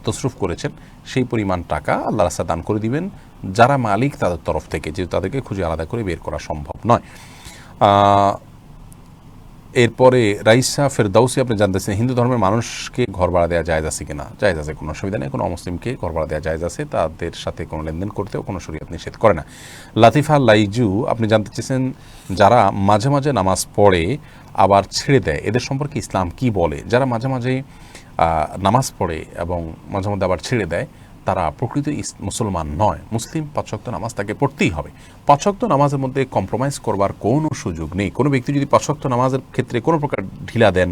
তসরুফ করেছেন, সেই পরিমাণ টাকা আল্লাহ রাস্তায় দান করে দিবেন যারা মালিক তাদের তরফ থেকে, যেহেতু তাদেরকে খুঁজে আলাদা করে বের করা সম্ভব নয়। এরপরে রাইসা ফেরদাউসি আপনি জানতেছেন হিন্দু ধর্মের মানুষকে ঘর ভাড়া দেওয়া জায়েজ আছে কিনা? জায়েজ আছে, কোনো অসুবিধা নেই। কোনো অমুসলিমকে ঘর ভাড়া দেওয়া জায়েজ আছে, তাদের সাথে কোনো লেনদেন করতেও কোনো শরীয়ত নিষেধ করে না। লাতিফা লাইজু আপনি জানতে চেয়েছেন যারা মাঝে মাঝে নামাজ পড়ে আবার ছেড়ে দেয় এদের সম্পর্কে ইসলাম কি বলে? যারা মাঝে মাঝে নামাজ পড়ে এবং মাঝে মধ্যে আবার ছেড়ে দেয় তারা প্রকৃত মুসলমান নয়। মুসলিম 5 ওয়াক্ত নামাজ তাকে পড়তেই হবে। 5 ওয়াক্ত নামাজের মধ্যে কম্প্রোমাইজ করবার কোনো সুযোগ নেই। কোনো ব্যক্তি যদি 5 ওয়াক্ত নামাজের ক্ষেত্রে কোনো প্রকার ঢিলা দেন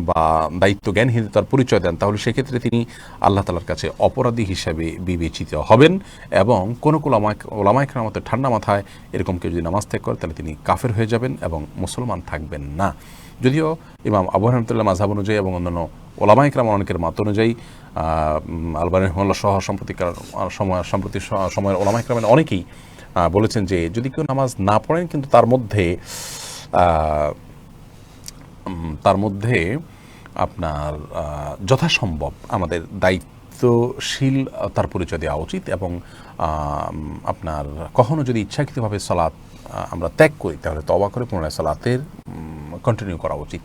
বা দায়িত্ব জ্ঞানহীনতার পরিচয় দেন, তাহলে সেক্ষেত্রে তিনি আল্লাহ তাআলার কাছে অপরাধী হিসেবে বিবেচিত হবেন এবং কোনো ওলামায়ে কেরামতের ঠান্ডা মাথায় এরকম কেউ যদি নামাজ ত্যাগ করে তাহলে তিনি কাফের হয়ে যাবেন এবং মুসলমান থাকবেন না। যদিও ইমাম আবু হানিফা মাযহাব অনুযায়ী এবং অন্যান্য ওলামায়ে কেরাম অনেকের মত অনুযায়ী আলবানী রাহিমাহুল্লাহ সহ সম্প্রতি সময়ের ওলামায়ে কেরামের অনেকেই বলেছেন যে যদি কেউ নামাজ না পড়েন কিন্তু তার মধ্যে আপনার যথাসম্ভব আমাদের দায়িত্বশীল তার পরিচয় দেওয়া উচিত এবং আপনার কখনো যদি ইচ্ছাকৃতভাবে সালাত আমরা ত্যাগ করি তাহলে তওবা করে পুনরায় সালাতের কন্টিনিউ করা উচিত।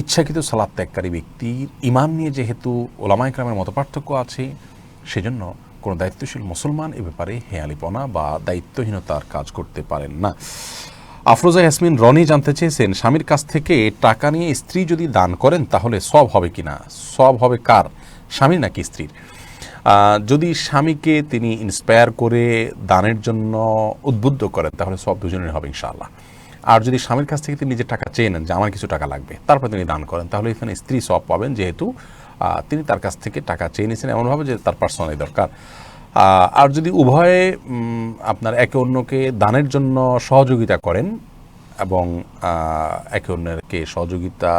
ইচ্ছাকৃত সালাত ত্যাগকারী ব্যক্তির ঈমান নিয়ে যেহেতু ওলামায়ে কেরামের মত পার্থক্য আছে, সেজন্য কোনো দায়িত্বশীল মুসলমান এ ব্যাপারে হেয়ালিপনা বা দায়িত্বহীনতার কাজ করতে পারেন না। আফরোজা ইয়াসমিন রনি জানতে চেয়েছেন স্বামীর কাছ থেকে টাকা নিয়ে স্ত্রী যদি দান করেন তাহলে সওয়াব হবে কিনা? সওয়াব হবে কার, স্বামীর নাকি স্ত্রীর? যদি স্বামীকে তিনি ইন্সপায়ার করে দানের জন্য উদ্বুদ্ধ করেন তাহলে সব দুজনের হবে ইনশাআল্লাহ। আর যদি স্বামীর কাছ থেকে তিনি নিজের টাকা চেয়ে নেন যে আমার কিছু টাকা লাগবে, তারপর তিনি দান করেন, তাহলে এখানে স্ত্রী সওয়াব পাবেন, যেহেতু তিনি তার কাছ থেকে টাকা চেয়ে নিয়েছেন এমনভাবে যে তার পার্সোনালি দরকার। আর যদি উভয়ে আপনার একে অন্যকে দানের জন্য সহযোগিতা করেন এবং একে অন্যকে সহযোগিতা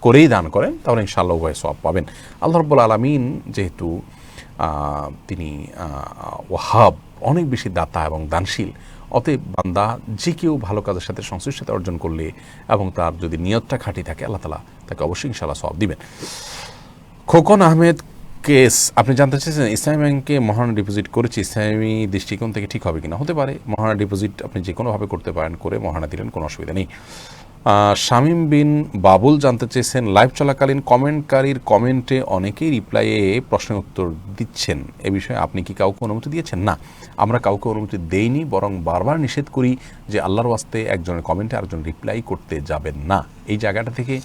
করেই দান করেন তাহলে ইনশাআল্লাহ উভয়ে সওয়াব পাবেন। আল্লাহ রাব্বুল আলামিন যেহেতু তিনি ওয়াহাব, অনেক বেশি দাতা এবং দানশীল, অতএব বান্দা যে কেউ ভালো কাজের সাথে সংশ্লিষ্টতা অর্জন করলে এবং তার যদি নিয়তটা খাঁটি থাকে আল্লাহ তাআলা তাকে অবশ্যই ইনশাআল্লাহ সওয়াব দিবেন। খোকন আহমেদ কেস আপনি জানতে চাইছেন ইসলামী ব্যাংকে মহারণা ডিপোজিট করেছি, ইসলামী দৃষ্টিকোণ থেকে ঠিক হবে কিনা? হতে পারে, মহারণা ডিপোজিট আপনি যে কোনোভাবে করতে পারেন, করে মহারণা দিলেন, কোনো অসুবিধা নেই। শামীম বিন বাবুল জানতে চেয়েছেন লাইভ চলাকালীন কমেন্টকারীর কমেন্টে অনেকেই রিপ্লাইয়ে প্রশ্নের উত্তর দিচ্ছেন, এ বিষয়ে আপনি কি কাউকে অনুমতি দিয়েছেন? না, আমরা কাউকে অনুমতি দেইনি, বরং বারবার নিষেধ করি যে আল্লাহর ওয়াস্তে একজনের কমেন্টে আরেকজন রিপ্লাই করতে যাবেন না। এই জায়গাটা থেকে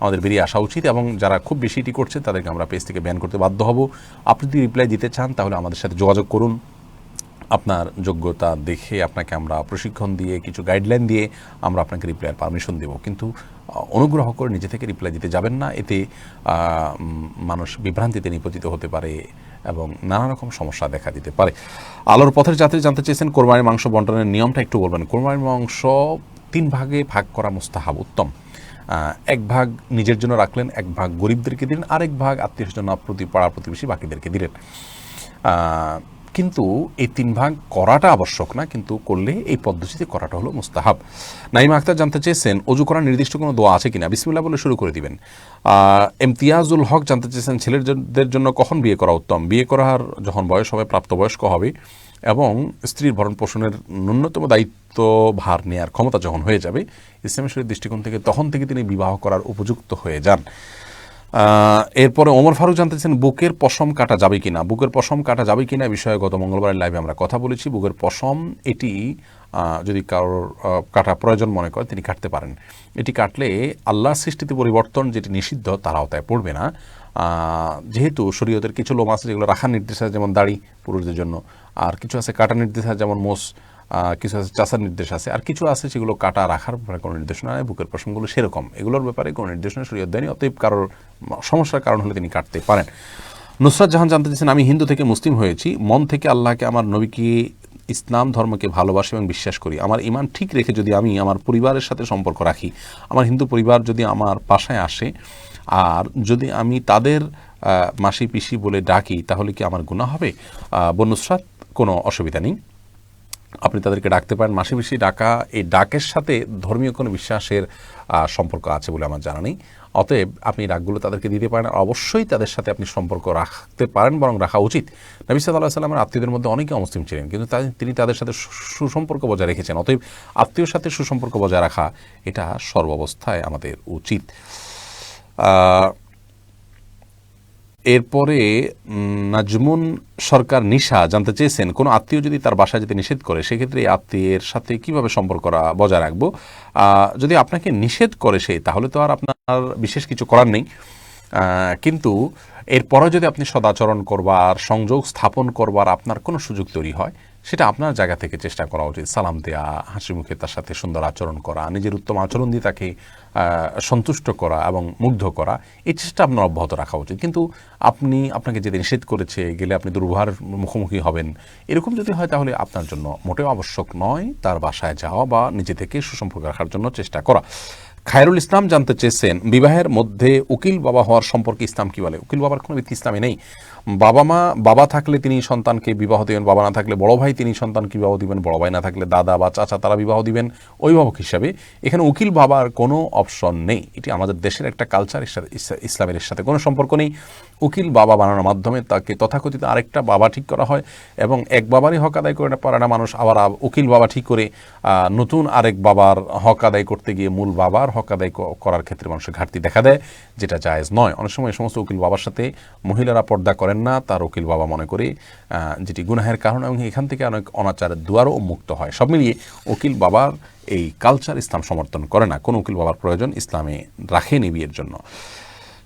আমাদের বেরিয়ে আসা উচিত এবং যারা খুব বেশি এটি করছে তাদেরকে আমরা পেজ থেকে ব্যান করতে বাধ্য হব। আপনি যদি রিপ্লাই দিতে চান তাহলে আমাদের সাথে যোগাযোগ করুন, আপনার যোগ্যতা দেখে আপনাকে আমরা প্রশিক্ষণ দিয়ে কিছু গাইডলাইন দিয়ে আমরা আপনাকে রিপ্লাইয়ের পারমিশন দেব, কিন্তু অনুগ্রহ করে নিজে থেকে রিপ্লাই দিতে যাবেন না। এতে মানুষ বিভ্রান্তিতে নিপতিত হতে পারে এবং নানা রকম সমস্যা দেখা দিতে পারে। আলোর পথের যাত্রী জানতে চেয়েছেন কোরবানির মাংস বন্টনের নিয়মটা একটু বলবেন। কোরবানির মাংস 3 ভাগে ভাগ করা মুস্তাহাব, উত্তম। 1 ভাগ নিজের জন্য রাখলেন, 1 ভাগ গরিবদেরকে দিলেন, আরেক ভাগ আত্মীয়স্বজন পাড়া প্রতিবেশী বাকিদেরকে দিলেন। কিন্তু এই 3 ভাগ করাটা আবশ্যক না, কিন্তু করলে এই পদ্ধতিতে করাটা হলো মুস্তাহাব। নাইমা আক্তার জানতে চেয়েছেন অজু করার নির্দিষ্ট কোনো দোয়া আছে কিনা? বিসমিল্লাহ বলে শুরু করে দিবেন। ইমতিয়াজুল হক জানতে চেয়েছেন ছেলেদের জন্য কখন বিয়ে করা উত্তম? বিয়ে করার যখন বয়স হবে, প্রাপ্তবয়স্ক হবে এবং স্ত্রীর ভরণ পোষণের ন্যূনতম দায়িত্ব ভার নেওয়ার ক্ষমতা যখন হয়ে যাবে ইসলামী শরীয়তের দৃষ্টিকোণ থেকে, তখন থেকে তিনি বিবাহ করার উপযুক্ত হয়ে যান। এরপরে ওমর ফারুক জানতেছেন বুকের পশম কাটা যাবে কিনা? বুকের পশম কাটা যাবে কিনা বিষয়ে গত মঙ্গলবারের লাইভে আমরা কথা বলেছি। বুকের পশম এটি যদি কারোর কাটা প্রয়োজন মনে করে তিনি কাটতে পারেন। এটি কাটলে আল্লাহর সৃষ্টিতে পরিবর্তন যেটি নিষিদ্ধ তার আওতায় পড়বে না। যেহেতু শরীয়তের কিছু লোম আছে যেগুলো রাখার নির্দেশ আছে, যেমন দাড়ি পুরুষদের জন্য, আর কিছু আছে কাটা নির্দেশ আছে যেমন মোষ, কিছু আছে চাষার নির্দেশ আছে, আর কিছু আছে সেগুলো কাটা রাখার ব্যাপারে কোনো নির্দেশনা নেই। বুকের পশমগুলো সেরকম, এগুলোর ব্যাপারে কোনো নির্দেশনা শরীয়ত দেয়নি, অতএব কারোর সমস্যার কারণ হলে তিনি কাটতে পারেন। নুসরাত জাহান জানতে চাইছেন আমি হিন্দু থেকে মুসলিম হয়েছি, মন থেকে আল্লাহকে, আমার নবীকে, ইসলাম ধর্মকে ভালোবাসি এবং বিশ্বাস করি। আমার ঈমান ঠিক রেখে যদি আমি আমার পরিবারের সাথে সম্পর্ক রাখি, আমার হিন্দু পরিবার যদি আমার বাসায় আসে আর যদি আমি তাদের মাসি পিসি বলে ডাকি তাহলে কি আমার গুনাহ হবে? নুসরাত, কোনো অসুবিধা নেই। আপনি তাদেরকে ডাকতে পারেন। মাসি পিসি ডাকা, এই ডাকের সাথে ধর্মীয় কোনো বিশ্বাসের সম্পর্ক আছে বলে আমার জানা নেই। অতএব আপনি ডাকগুলো তাদেরকে দিতে পারেন, অবশ্যই তাদের সাথে আপনি সম্পর্ক রাখতে পারেন, বরং রাখা উচিত। নবী সাল্লাল্লাহু আলাইহি ওয়াসাল্লামের আত্মীয়দের মধ্যে অনেকে অমুসলিম ছিলেন, কিন্তু তিনি তাদের সাথে সুসম্পর্ক বজায় রেখেছেন। অতএব আত্মীয়র সাথে সুসম্পর্ক বজায় রাখা এটা সর্বাবস্থায় আমাদের উচিত। এরপরে নাজমুন সরকার নিশা জানতে চেয়েছেন, কোনো আত্মীয় যদি তার বাসায় যেতে নিষেধ করে সেক্ষেত্রে এই আত্মীয়ের সাথে কিভাবে সম্পর্ক বজায় রাখবো। যদি আপনাকে নিষেধ করে সে, তাহলে তো আর আপনার বিশেষ কিছু করার নেই, কিন্তু এরপরে যদি আপনি সদাচরণ করবার, সংযোগ স্থাপন করবার আপনার কোনো সুযোগ তৈরি হয়, সেটা আপনার জায়গা থেকে চেষ্টা করা উচিত। সালাম দেয়া, হাসি মুখে তার সাথে সুন্দর আচরণ করা, নিজের উত্তম আচরণ দিয়ে তাকে সন্তুষ্ট করা এবং মুগ্ধ করা, এই চেষ্টা আপনার অব্যাহত রাখা উচিত। কিন্তু আপনাকে যেতে নিষেধ করেছে, গেলে আপনি দুর্ভার মুখোমুখি হবেন, এরকম যদি হয় তাহলে আপনার জন্য মোটেও আবশ্যক নয় তার বাসায় যাওয়া বা নিজে থেকে সুসম্পর্ক রাখার জন্য চেষ্টা করা। খায়রুল ইসলাম জানতে চেয়েছেন, বিবাহের মধ্যে উকিল বাবা হওয়ার সম্পর্কে ইসলাম কি বলে? উকিল বাবার কোনো ভিত্তি ইসলামে নেই। বাবা থাকলে তিনি সন্তানকে বিবাহ দিবেন, বাবা না থাকলে বড় ভাই তিনি সন্তানকে বিবাহ দিবেন, বড় ভাই না থাকলে দাদা বা চাচা তারা বিবাহ দিবেন অভিভাবক হিসাবে। এখানে উকিল বাবার কোনো অপশন নেই। এটি আমাদের দেশের একটা কালচার, ইসলামের সাথে কোনো সম্পর্ক নেই। উকিল বাবা বানানোর মাধ্যমে তাকে তথাকথিত আরেকটা বাবা ঠিক করা হয় এবং এক বাবারই হক আদায় করে পারে না মানুষ, আবার উকিল বাবা ঠিক করে নতুন আরেক বাবার হক আদায় করতে গিয়ে মূল বাবার হক আদায় করার ক্ষেত্রে মানুষের ঘাটতি দেখা দেয়, যেটা জায়েজ নয়। অনেক সময় সমস্ত উকিল বাবার সাথে মহিলারা পর্দা করেন না, তার উকিল বাবা মনে করে, যেটি গুনাহের কারণ, এবং এখান থেকে অনেক অনাচারের দুয়ারও উন্মুক্ত হয়। সব মিলিয়ে উকিল বাবার এই কালচার ইসলাম সমর্থন করে না। কোন উকিল বাবার প্রয়োজন ইসলামে রাখেনি বিয়ের জন্য।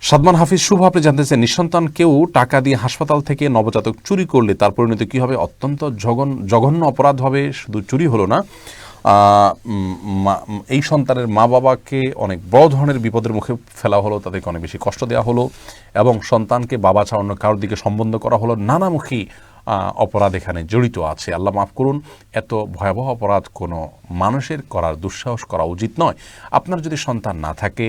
সাদমান হাফিজ শুভ আপনি জানতেছেন, নিঃসন্তান কেউ টাকা দিয়ে হাসপাতাল থেকে নবজাতক চুরি করলে তার পরিণতি কী হবে? অত্যন্ত জঘন্য অপরাধ হবে। শুধু চুরি হলো না, এই সন্তানের মা বাবাকে অনেক বড় ধরনের বিপদের মুখে ফেলা হলো, তাদেরকে অনেক বেশি কষ্ট দেওয়া হলো এবং সন্তানকে বাবা ছাড়া অন্য কারোর দিকে সম্বন্ধ করা হলো। নানামুখী অপরাধ এখানে জড়িত আছে। আল্লাহ মাফ করুন, এত ভয়াবহ অপরাধ কোনো মানুষের করার দুঃসাহস করা উচিত নয়। আপনার যদি সন্তান না থাকে,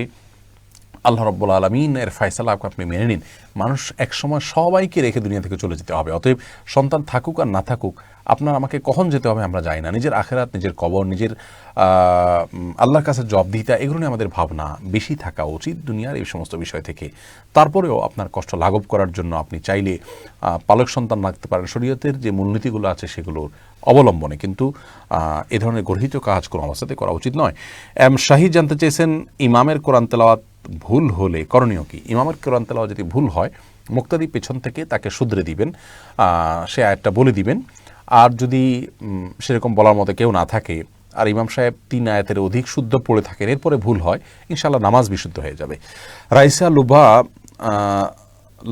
আল্লাহ রাব্বুল আলামিনের ফয়সালা আপনি মেনে নিন। মানুষ একসময় সবাইকে রেখে দুনিয়া থেকে চলে যেতে হবে। অতএব সন্তান থাকুক আর না থাকুক, আপনার আমাকে কখন যেতে হবে আমরা জানি না। নিজের আখেরাত, নিজের কবর, নিজের আল্লাহর কাছে জবাবদিহিতা, এগুলো নিয়ে আমাদের ভাবনা বেশি থাকা উচিত দুনিয়ার এই সমস্ত বিষয় থেকে। তারপরেও আপনার কষ্ট লাঘব করার জন্য আপনি চাইলে পালক সন্তান রাখতে পারেন, শরীয়তের যে মূলনীতিগুলো আছে সেগুলোর অবলম্বনে, কিন্তু এ ধরনের গর্হিত কাজ কোনো অবস্থাতে করা উচিত নয়। শাহিদ জানতে চেয়েছেন, ইমামের কোরআন তেলাওয়াত ভুল হলে করণীয় কি? ইমামের কোরআন তেলাওয়াত যদি ভুল হয়, মুক্তাদি পেছন থেকে তাকে শুধরে দিবেন, সে আয়াতটা বলে দিবেন। আর যদি সেরকম বলার মতো কেউ না থাকে আর ইমাম সাহেব 3 আয়াতের অধিক শুদ্ধ পড়ে থাকেন, এরপরে ভুল হয়, ইনশাআল্লাহ নামাজ বিশুদ্ধ হয়ে যাবে।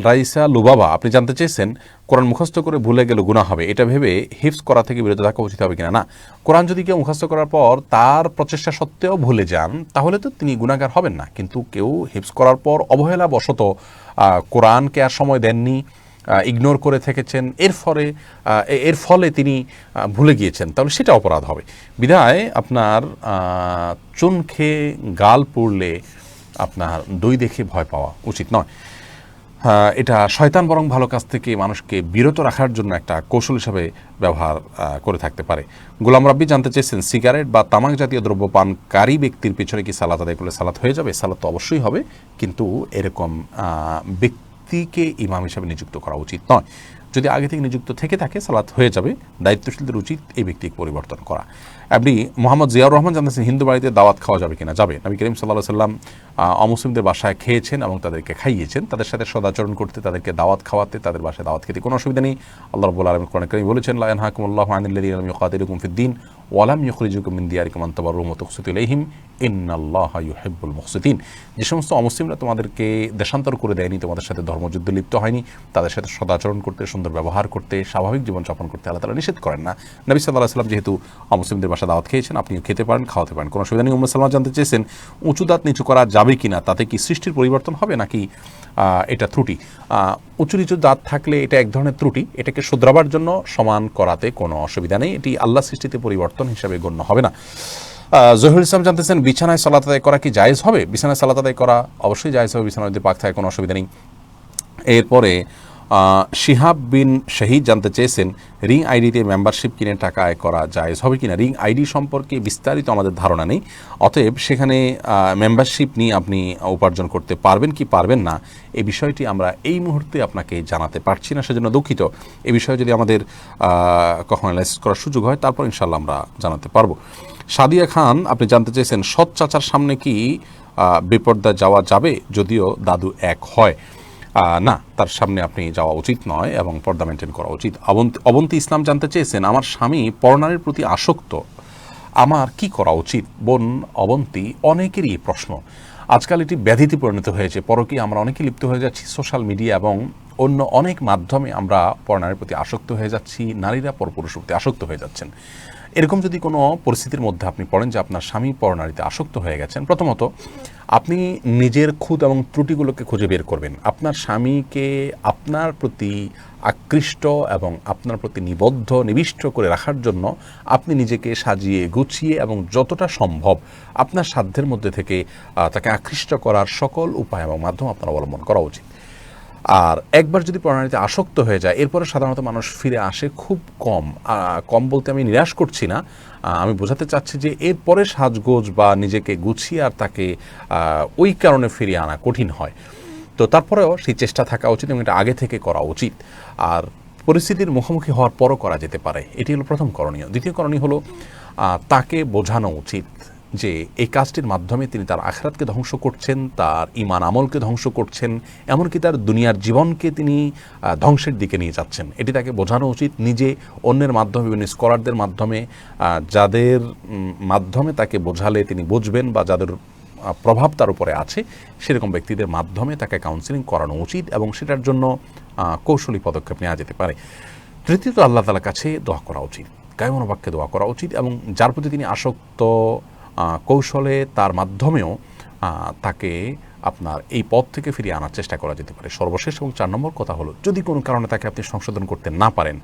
রাইসা লুবাবা আপনি জানতে চেয়েছেন, কোরআন মুখস্থ করে ভুলে গেলে গুনাহ হবে, এটা ভেবে হিফজ করা থেকে বিরত থাকা উচিত হবে কিনা? না, কোরআন যদি কেউ মুখস্থ করার পর তার প্রচেষ্টা সত্ত্বেও ভুলে যান, তাহলে তো তিনি গুনাহগার হবেন না। কিন্তু কেউ হিফজ করার পর অবহেলা বশত কোরআনকে আর সময় দেননি, ইগনোর করে থেকেছেন, এর ফলে তিনি ভুলে গিয়েছেন, তাহলে সেটা অপরাধ হবে। বিধায় আপনার চুন খেয়ে গাল পড়লে আপনার দই দেখে ভয় পাওয়া উচিত নয়। এটা শয়তান বরং ভালো কাজ থেকে মানুষকে বিরত রাখার জন্য একটা কৌশল হিসাবে ব্যবহার করে থাকতে পারে। গোলাম রাব্বি জানতে চেয়েছেন, সিগারেট বা তামাক জাতীয় দ্রব্য পানকারী ব্যক্তির পিছনে কি সালাত আদায় করলে সালাত হয়ে যাবে? সালাত তো অবশ্যই হবে, কিন্তু এরকম ব্যক্তিকে ইমাম হিসাবে নিযুক্ত করা উচিত নয়। যদি আগে থেকে নিযুক্ত থেকে থাকে সালাত হয়ে যাবে। দায়িত্বশীলদের উচিত এই ব্যক্তিকে পরিবর্তন করা। আপনি মোহাম্মদ জিয়াউর রহমান জানতেছেন, হিন্দু বাড়িতে দাওয়াত খাওয়া যাবে কিনা? যাবে। নবী করিম সাল্লাল্লাহু আলাইহি সাল্লাম অমুসলিমদের বাসায় খেয়েছেন এবং তাদেরকে খাইয়েছেন। তাদের সাথে সদাচরণ করতে, তাদেরকে দাওয়াত খাওয়াতে, তাদের বাসায় দাওয়াত খেতে কোনো অসুবিধা নেই। আল্লাহ রাব্বুল আলামিন কোরআনে কারীমে বলেছেন, লা ইয়ানহাকুমুল্লাহু আনিল্লাযীনা লাম ইউকাতিলুকুম ফিদ-দীন ওয়া লাম ইখরিজুকুম মিন দিয়ারিকুম আন তাবাররুহুম ওয়া তুকসিতু ইলাইহিম ইন্নাল্লাহা ইউহিব্বুল মুকসিতিন। যে সমস্ত অমুসলিমরা তোমাদেরকে দেশান্তর করে দেয়নি, তোমাদের সাথে ধর্মযুদ্ধে লিপ্ত হয়নি, তাদের সাথে সদাচরণ করতে, সুন্দর ব্যবহার করতে, স্বাভাবিক জীবনযাপন করতে আল্লাহ তাআলা নিষেধ করেন না। নবী সাল্লাল্লাহু আলাইহি সাল্লাম যেহেতু অমুসলিমদের বাসায় দাওয়াত খেয়েছেন, আপনিও খেতে পারেন, খাওয়াতে পারেন, কোনো অসুবিধা নেই। উম্মে সালমা জানতে চেয়েছেন, উঁচু দাঁত নিচু করা যাবে কিনা? তাতে কি সৃষ্টির পরিবর্তন হবে নাকি এটা ত্রুটি? উঁচু নিচু দাঁত থাকলে এটা এক ধরনের ত্রুটি, এটাকে শুধরাবার জন্য সমান করাতে কোনো অসুবিধা নেই। এটি আল্লাহ সৃষ্টিতে পরিবর্তন হিসাবে গণ্য হবে না। জহিরুল ইসলাম জানতেছেন, বিছানায় সালাত আদায় করা কি জায়েজ হবে? বিছানায় সালাত আদায় করা অবশ্যই জায়েজ হবে, বিছানায় যদি পাক থাকে কোনো অসুবিধা নেই। এরপরে শিহাব বিন শহীদ জানতে চেয়েছেন রিং আইডিতে মেম্বারশিপ কিনে টাকা আয় করা জায়েজ হবে কিনা। রিং আইডি সম্পর্কে বিস্তারিত আমাদের ধারণা নেই, অতএব সেখানে মেম্বারশিপ নিয়ে আপনি উপার্জন করতে পারবেন কি পারবেন না এই বিষয়টি আমরা এই মুহূর্তে আপনাকে জানাতে পারছি না, সেজন্য দুঃখিত। এই বিষয়ে যদি আমাদের কখনো অ্যানালাইসিস করার সুযোগ হয় তারপর ইনশাল্লাহ আমরা জানাতে পারবো। সাদিয়া খান আপনি জানতে চেয়েছেন সৎ চাচার সামনে কি বেপর্দা যাওয়া যাবে যদিও দাদু এক হয়? না, তার সামনে আপনি যাওয়া উচিত নয় এবং পর্দা মেনটেন করা উচিত। অবন্তী ইসলাম জানতে চেয়েছেন আমার স্বামী পরনারীর প্রতি আসক্ত, আমার কি করা উচিত? বোন অবন্তী, অনেকেরই প্রশ্ন। আজকাল এটি ব্যাধিতে পরিণত হয়েছে, পরকীয়া আমরা অনেকে লিপ্ত হয়ে যাচ্ছি। সোশ্যাল মিডিয়া এবং অন্য অনেক মাধ্যমে আমরা পরনারীর প্রতি আসক্ত হয়ে যাচ্ছি, নারীরা পরপুরুষের প্রতি আসক্ত হয়ে যাচ্ছেন। এরকম যদি কোনো পরিস্থিতির মধ্যে আপনি পড়েন যে আপনার স্বামী পরনারীতে আসক্ত হয়ে গেছেন, প্রথমত আপনি নিজের খুঁত এবং ত্রুটিগুলোকে খুঁজে বের করবেন। আপনার স্বামীকে আপনার প্রতি আকৃষ্ট এবং আপনার প্রতি নিবিষ্ট করে রাখার জন্য আপনি নিজেকে সাজিয়ে গুছিয়ে এবং যতটা সম্ভব আপনার সাধ্যের মধ্যে থেকে তাকে আকৃষ্ট করার সকল উপায় এবং মাধ্যম আপনার অবলম্বন করা উচিত। আর একবার যদি পরনারীতে আসক্ত হয়ে যায় এরপরে সাধারণত মানুষ ফিরে আসে খুব কম বলতে আমি নিরাশ করছি না, আমি বোঝাতে চাচ্ছি যে এরপরে সাজগোজ বা নিজেকে গুছিয়ে আর তাকে ওই কারণে ফিরিয়ে আনা কঠিন হয়। তো তারপরেও সেই চেষ্টা থাকা উচিত এবং এটা আগে থেকে করা উচিত। আর পরিস্থিতির মুখোমুখি হওয়ার পরও করা যেতে পারে, এটি হলো প্রথম করণীয়। দ্বিতীয় করণীয় হলো তাকে বোঝানো উচিত যে এই কাজটির মাধ্যমে তিনি তার আখিরাতকে ধ্বংস করছেন, তার ঈমান আমলকে ধ্বংস করছেন, এমনকি তার দুনিয়ার জীবনকে তিনি ধ্বংসের দিকে নিয়ে যাচ্ছেন। এটি তাকে বোঝানো উচিত। নিজে অন্যের মাধ্যমে, বিভিন্ন স্কলারদের মাধ্যমে, যাদের মাধ্যমে তাকে বোঝালে তিনি বুঝবেন বা যাদের প্রভাব তার উপরে আছে সেরকম ব্যক্তিদের মাধ্যমে তাকে কাউন্সেলিং করানো উচিত এবং সেটার জন্য কৌশলী পদক্ষেপ নেওয়া যেতে পারে। তৃতীয়ত আল্লাহ তাআলার কাছে দোয়া করা উচিত, কায়মন বাক্যে দোয়া করা উচিত এবং যার প্রতি তিনি আসক্ত কৌশলে তার মাধ্যমেও তাকে আপনার এই পথ থেকে ফিরিয়ে আনার চেষ্টা করা যেতে পারে। সর্বশেষ এবং 4 নম্বর কথা হলো যদি কোনো কারণে তাকে আপনি সংশোধন করতে না পারেন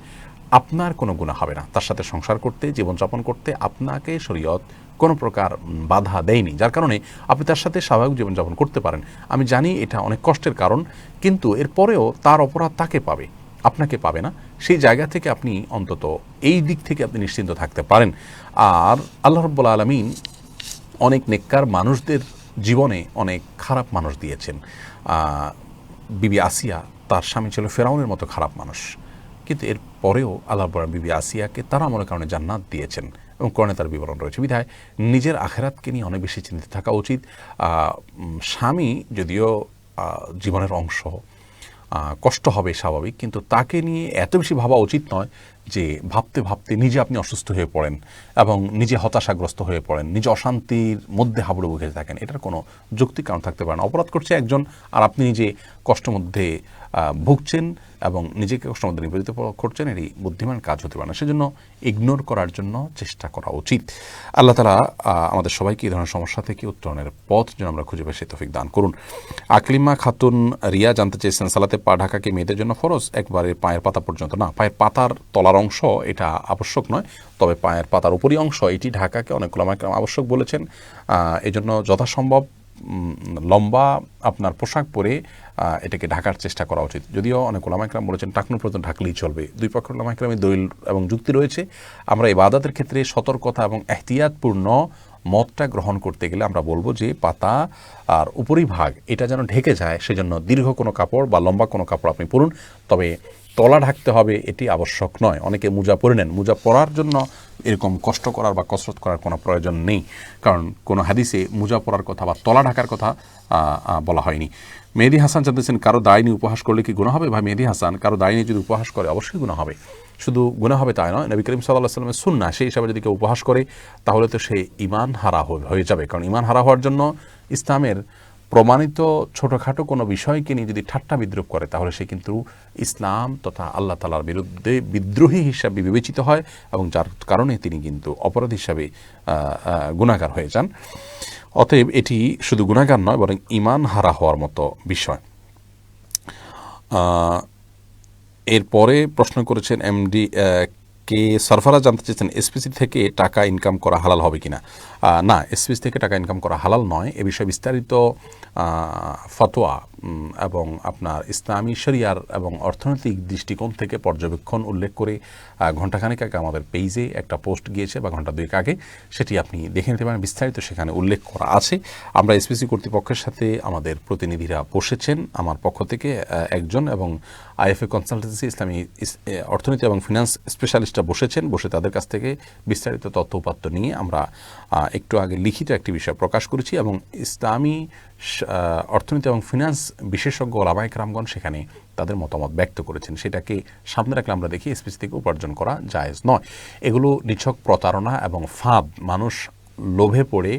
আপনার কোনো গুনাহ হবে না। তার সাথে সংসার করতে, জীবনযাপন করতে আপনাকে শরীয়ত কোনো প্রকার বাধা দেয়নি, যার কারণে আপনি তার সাথে স্বাভাবিক জীবনযাপন করতে পারেন। আমি জানি এটা অনেক কষ্টের কারণ, কিন্তু এরপরেও তার অপরাধ তাকে পাবে, আপনাকে পাবে না। সেই জায়গা থেকে আপনি অন্তত এই দিক থেকে আপনি নিশ্চিন্ত থাকতে পারেন। আর আল্লাহ রাব্বুল আলামিন অনেক নেককার মানুষদের জীবনে অনেক খারাপ মানুষ দিয়েছেন। বিবি আসিয়া, তার স্বামী ছিল ফেরাউনের মতো খারাপ মানুষ, কিন্তু এর পরেও আল্লাহ বিবি আসিয়াকে তার আমলের কারণে জান্নাত দিয়েছেন এবং কোরআনে তার বিবরণ রয়েছে। বিধায় নিজের আখিরাতকে নিয়ে অনেক বেশি চিন্তিত থাকা উচিত। স্বামী যদিও জীবনের অংশ, কষ্ট হবে স্বাভাবিক, কিন্তু তাকে নিয়ে এত বেশি ভাবা উচিত নয় যে ভাবতে ভাবতে নিজে আপনি অসুস্থ হয়ে পড়েন এবং নিজে হতাশাগ্রস্ত হয়ে পড়েন, নিজে অশান্তির মধ্যে হাবুডুবু খেতে থাকেন। এটার কোনো যৌক্তিক কারণ থাকতে পারে না। অপরাধ করছে একজন আর আপনি নিজে কষ্টের মধ্যে ভুগছেন এবং নিজেকে কষ্টের মধ্যে নিবেদিত করছেন, এটি বুদ্ধিমান কাজ হতে পারে না। সেজন্য ইগনোর করার জন্য চেষ্টা করা উচিত। আল্লাহ তাআলা আমাদের সবাইকে এই ধরনের সমস্যা থেকে উত্তরণের পথ যেন আমরা খুঁজে পাই সেই তৌফিক দান করুন। আকলিমা খাতুন রিয়া জানতে চেয়েছেন সালাতে পা ঢাকা কি মেয়েদের জন্য ফরজ? একবারে পায়ের পাতা পর্যন্ত না, পায়ের পাতার তলার অংশ এটা আবশ্যক নয়, তবে পায়ের পাতার উপরই অংশ এটি ঢাকাকে অনেক ওলামা কেরাম আবশ্যক বলেছেন। এই জন্য যথাসম্ভব লম্বা আপনার পোশাক পরে এটাকে ঢাকার চেষ্টা করা উচিত। যদিও অনেক ওলামা কেরাম বলেছেন টাকনু পর্যন্ত ঢাকলেই চলবে। দুই পক্ষের ওলামা কেরামের দলিল এবং যুক্তি রয়েছে। আমরা ইবাদতের ক্ষেত্রে সতর্কতা এবং এহতিয়াতপূর্ণ মতটা গ্রহণ করতে গেলে আমরা বলবো যে পাতা আর উপরিভাগ এটা যেন ঢেকে যায়, সেজন্য দীর্ঘ কোনো কাপড় বা লম্বা কোনো কাপড় আপনি পরুন, তবে তলা ঢাকতে হবে এটি আবশ্যক নয়। অনেকে মোজা পরে নেন, মোজা পরার জন্য এরকম কষ্ট করার বা কসরত করার কোনো প্রয়োজন নেই, কারণ কোনো হাদিসে মোজা পরার কথা বা তলা ঢাকার কথা বলা হয়নি। মেহেদী হাসান জানতেছেন কারো দায় নিয়ে উপহাস করলে কি গুনাহ হবে? ভাই মেহেদী হাসান, কারো দায় নিয়ে যদি উপহাস করে অবশ্যই গুনাহ হবে। শুধু গুনাহ হবে তাই নয়, নবী করিম সাল্লাল্লাহু আলাইহি ওয়াসাল্লামের সুন্নাহ সেই হিসাবে যদি কেউ উপহাস করে তাহলে তো সে ঈমান হারা হয়ে যাবে। কারণ ঈমান হারা হওয়ার জন্য ইসলামের প্রমাণিত ছোটোখাটো কোনো বিষয়কে নিয়ে যদি ঠাট্টা বিদ্রুপ করে তাহলে সে কিন্তু ইসলাম তথা আল্লাহ তাআলার বিরুদ্ধে বিদ্রোহী হিসাবে বিবেচিত হয় এবং যার কারণে তিনি কিন্তু অপরাধ হিসাবে গুনাহগার হয়ে যান। অতএব এটি শুধু গুনাহগার নয় বরং ঈমান হারা হওয়ার মতো বিষয়। এরপরে প্রশ্ন করেছেন এমডি কে সরফরাজ জানতে চেয়েছেন এসপিসি থেকে টাকা ইনকাম করা হালাল হবে কিনা? না, এসপিসি থেকে টাকা ইনকাম করা হালাল নয়। এ বিষয়ে বিস্তারিত ফতোয়া এবং আপনার ইসলামী শরিয়ার এবং অর্থনৈতিক দৃষ্টিকোণ থেকে পর্যবেক্ষণ উল্লেখ করে ঘণ্টাখানেক আগে আমাদের পেজে একটা পোস্ট গিয়েছে বা ঘণ্টা দুয়েক আগে, সেটি আপনি দেখে নিতে পারেন। বিস্তারিত সেখানে উল্লেখ করা আছে। আমরা এসপিসি কর্তৃপক্ষের সাথে আমাদের প্রতিনিধিরা বসেছেন, আমার পক্ষ থেকে একজন, এবং আইএফএ কনসালটেন্সি ইসলামী অর্থনীতি এবং ফিনান্স স্পেশালিস্টরা বসেছেন। বসে তাদের কাছ থেকে বিস্তারিত তথ্য উপাত্ত নিয়ে আমরা একটু আগে লিখিত একটি বিষয় প্রকাশ করেছি, এবং ইসলামী অর্থনীতি এবং ফিনান্স বিশেষজ্ঞ ওলামায়ে কেরামগণ সেখানে তাদের মতামত ব্যক্ত করেছেন। সেটাকে সামনে রাখলে আমরা দেখি এসপিসি থেকে উপার্জন করা জায়েজ নয়। এগুলো নিছক প্রতারণা এবং ফাঁদ। মানুষ লোভে পড়ে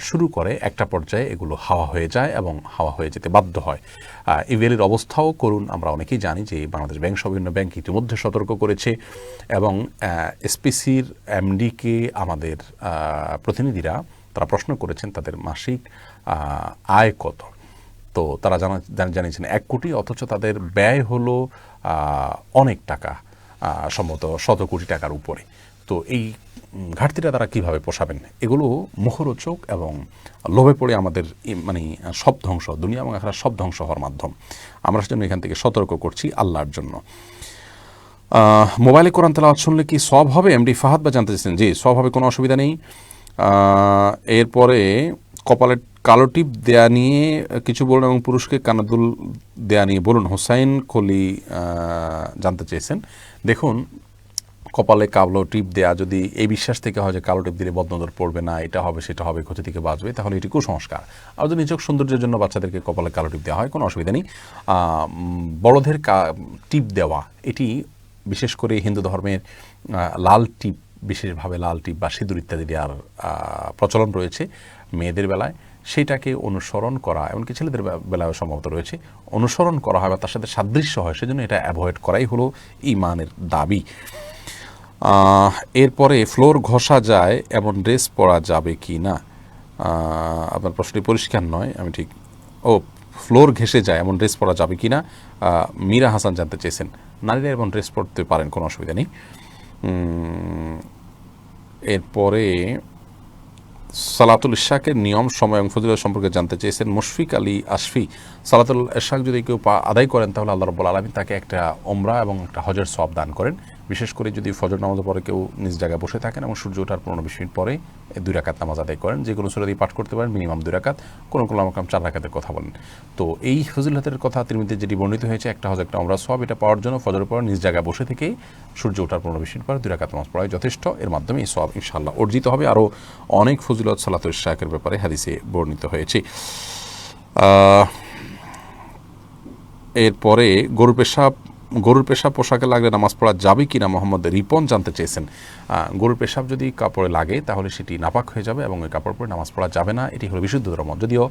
শুরু করে, একটা পর্যায়ে এগুলো হাওয়া হয়ে যায় এবং হাওয়া হয়ে যেতে বাধ্য হয়। ইভিএলের অবস্থাও করুন। আমরা অনেকেই জানি যে বাংলাদেশ ব্যাংক সহ বিভিন্ন ব্যাংক ইতিমধ্যে সতর্ক করেছে, এবং এসপিসির এমডিকে আমাদের প্রতিনিধিরা তারা প্রশ্ন করেছেন তাদের মাসিক আয় কত। তো তারা জানিয়েছেন 1 কোটি, অথচ তাদের ব্যয় হলো অনেক টাকা, সম্ভবত 100 কোটি টাকার উপরে। তো এই ঘাটতিটা তারা কিভাবে পোষাবেন? এগুলো মুখরোচক এবং লোভে পড়ে আমাদের মানে সব ধ্বংস, দুনিয়া এবং আখিরাত সব ধ্বংস হওয়ার মাধ্যম। আমরা সেজন্য এখান থেকে সতর্ক করছি আল্লাহর জন্য। মোবাইলে কোরআন তেলাওয়াত শুনলে কি সওয়াব হবে? এমডি ফাহাদ বা জানতে চাইছেন। জি, সওয়াব হবে, কোনো অসুবিধা নেই। এরপরে কপালে কালো টিপ দেয়া নিয়ে কিছু বলুন, এবং পুরুষকে কানাদুল দেয়া নিয়ে বলুন। হোসাইন কলি জানতে চেয়েছেন। দেখুন, কপালে কালো টিপ দেয়া যদি এই বিশ্বাস থেকে হয় যে কালো টিপ দিলে বদনজর পড়বে না, এটা হবে সেটা হবে, ক্ষতি থেকে বাঁচবে, তাহলে এটি কুসংস্কার। আর যদি নিছক সৌন্দর্যের জন্য বাচ্চাদেরকে কপালে কালো টিপ দেওয়া হয়, কোনো অসুবিধা নেই। বড়দের টিপ দেওয়া, এটি বিশেষ করে হিন্দু ধর্মের লাল টিপ, বিশেষভাবে লাল টিপ বা সিঁদুর ইত্যাদি দেওয়ার প্রচলন রয়েছে মেয়েদের বেলায়। সেইটাকে অনুসরণ করা, এমনকি ছেলেদের বেলায়ও সম্ভবত রয়েছে, অনুসরণ করা হয় বা তার সাথে সাদৃশ্য হয়, সেজন্য এটা অ্যাভয়েড করাই হলো ঈমানের দাবি। এরপরে ফ্লোর ঘষা যায় এমন ড্রেস পরা যাবে কি না? আপনার প্রশ্নটি পরিষ্কার নয়, আমি ঠিক ফ্লোর ঘেঁষে যায় এমন ড্রেস পরা যাবে কি না মীরা হাসান জানতে চেয়েছেন। নারীরা এমন ড্রেস পরতে পারেন, কোনো অসুবিধা নেই। এরপরে সালাতুল ইশাকের নিয়ম, সময় এবং ফজিলত সম্পর্কে জানতে চেয়েছেন মুশফিক আলী আশফি। সালাতুল ইশাক যদি কেউ আদায় করেন তাহলে আল্লাহ রাব্বুল আলামিন তাকে একটা ওমরা এবং একটা হজের সওয়াব দান করেন। বিশেষ করে যদি ফজর নামাজের পরে কেউ নিজ জায়গায় বসে থাকেন এবং সূর্য ওঠার 15-20 মিনিট পরে 2 রাকাত নামাজ আদায় করেন, যে কোনো সূরা দিয়ে পাঠ করতে পারেন, মিনিমাম 2 রাকাত, কোনো কোনো আমাকে 4 রাকাতের কথা বলেন। তো এই ফজিলতের কথা তিরমিজিতে যেটি বর্ণিত হয়েছে, একটা হজ একটা ওমরা সওয়াব, এটা পাওয়ার জন্য ফজরের পর নিজ জায়গায় বসে থেকেই সূর্য ওঠার 15-20 মিনিট পরে 2 রাকাত নামাজ পড়াই যথেষ্ট। এর মাধ্যমে এই সওয়াব ইনশাআল্লাহ অর্জিত হবে। আরও অনেক ফজিলত সালাতুল ইশাকের ব্যাপারে হাদিসে বর্ণিত হয়েছে। এরপরে গরুর পেশাব পোশাকে লাগলে নামাজ পড়া যাবে কি না মোহাম্মদ রিপন জানতে চেয়েছেন। গরুর পেশাব যদি কাপড়ে লাগে তাহলে সেটি নাপাক হয়ে যাবে এবং ওই কাপড় পরে নামাজ পড়া যাবে না, এটি হলো বিশুদ্ধ ধর্ম। যদিও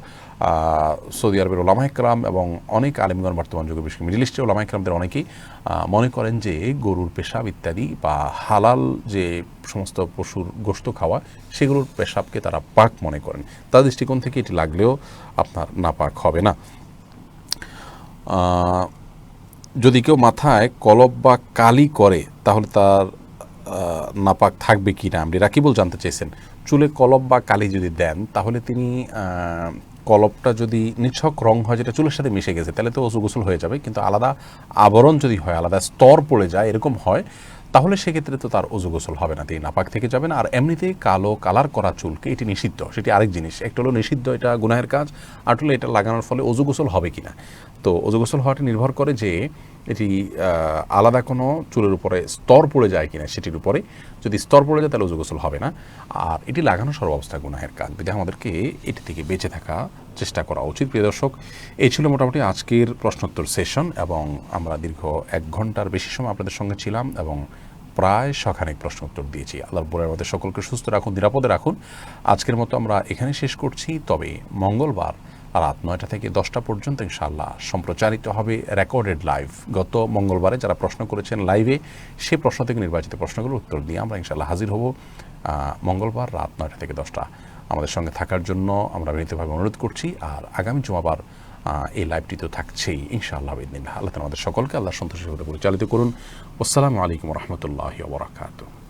সৌদি আরবের ওলামায়ে কেরাম এবং অনেক আলিমগণ বর্তমান যুগে, বিশেষ করে মিডল ইস্টের ওলামায়ে কেরামদের অনেকেই মনে করেন যে গরুর পেশাব ইত্যাদি বা হালাল যে সমস্ত পশুর গোশত খাওয়া, সেগুলোর পেশাবকে তারা পাক মনে করেন। তার দৃষ্টিকোণ থেকে এটি লাগলেও আপনার নাপাক হবে না। যদি কেউ মাথায় কলব বা কালি করে তাহলে তার নাপাক থাকবে কি না আপনি রাকিবুল জানতে চেয়েছেন। চুলে কলব বা কালি যদি দেন তাহলে তিনি কলবটা যদি নিছক রং হয় যেটা চুলের সাথে মিশে গেছে তাহলে তো ওযু গোসল হয়ে যাবে, কিন্তু আলাদা আবরণ যদি হয়, আলাদা স্তর পড়ে যায়, এরকম হয়, তাহলে সেক্ষেত্রে তো তার ওযু গোসল হবে না, তিনি নাপাক থেকে যাবেন। আর এমনিতেই কালো কালার করা চুলকে এটি নিষিদ্ধ, সেটি আরেক জিনিস। একটা হলো নিষিদ্ধ, এটা গুনাহের কাজ, আর হলো এটা লাগানোর ফলে ওযু গোসল হবে কিনা। তো ওযু গোসল হওয়াটা নির্ভর করে যে এটি আলাদা কোনো চুলের উপরে স্তর পড়ে যায় কিনা সেটির উপরে। যদি স্তর পড়ে যায় তাহলে ওযু গোসল হবে না। আর এটি লাগানো সর্বাবস্থা গুনাহের কাজ, বিধায় আমাদেরকে এটি থেকে বেঁচে থাকা চেষ্টা করা উচিত। প্রিয় দর্শক, এই ছিল মোটামুটি আজকের প্রশ্নোত্তর সেশন, এবং আমরা দীর্ঘ 1 ঘন্টার বেশি সময় আপনাদের সঙ্গে ছিলাম এবং প্রায় শখানেক প্রশ্ন উত্তর দিয়েছি। আল্লাহর বলে আমাদের সকলকে সুস্থ রাখুন, নিরাপদে রাখুন। আজকের মতো আমরা এখানে শেষ করছি। তবে মঙ্গলবার রাত 9টা থেকে 10টা পর্যন্ত ইনশাআল্লাহ সম্প্রচারিত হবে রেকর্ডেড লাইভ। গত মঙ্গলবারে যারা প্রশ্ন করেছেন লাইভে, সে প্রশ্ন থেকে নির্বাচিত প্রশ্নগুলোর উত্তর দিয়ে আমরা ইনশাআল্লাহ হাজির হব মঙ্গলবার রাত 9টা থেকে 10টা। আমাদের সঙ্গে থাকার জন্য আমরা বিনীতভাবে অনুরোধ করছি। আর আগামী জুমাবার এই লাইভটি তো থাকছেই ইনশাআল্লাহ বিদিনিল্লাহ। আল্লাহ আমাদের সকলকে আল্লাহ সন্তোষের সাথে পরিচালিত করুন। আসসালামু আলাইকুম ওয়া রাহমাতুল্লাহি ওয়া বারাকাতুহু।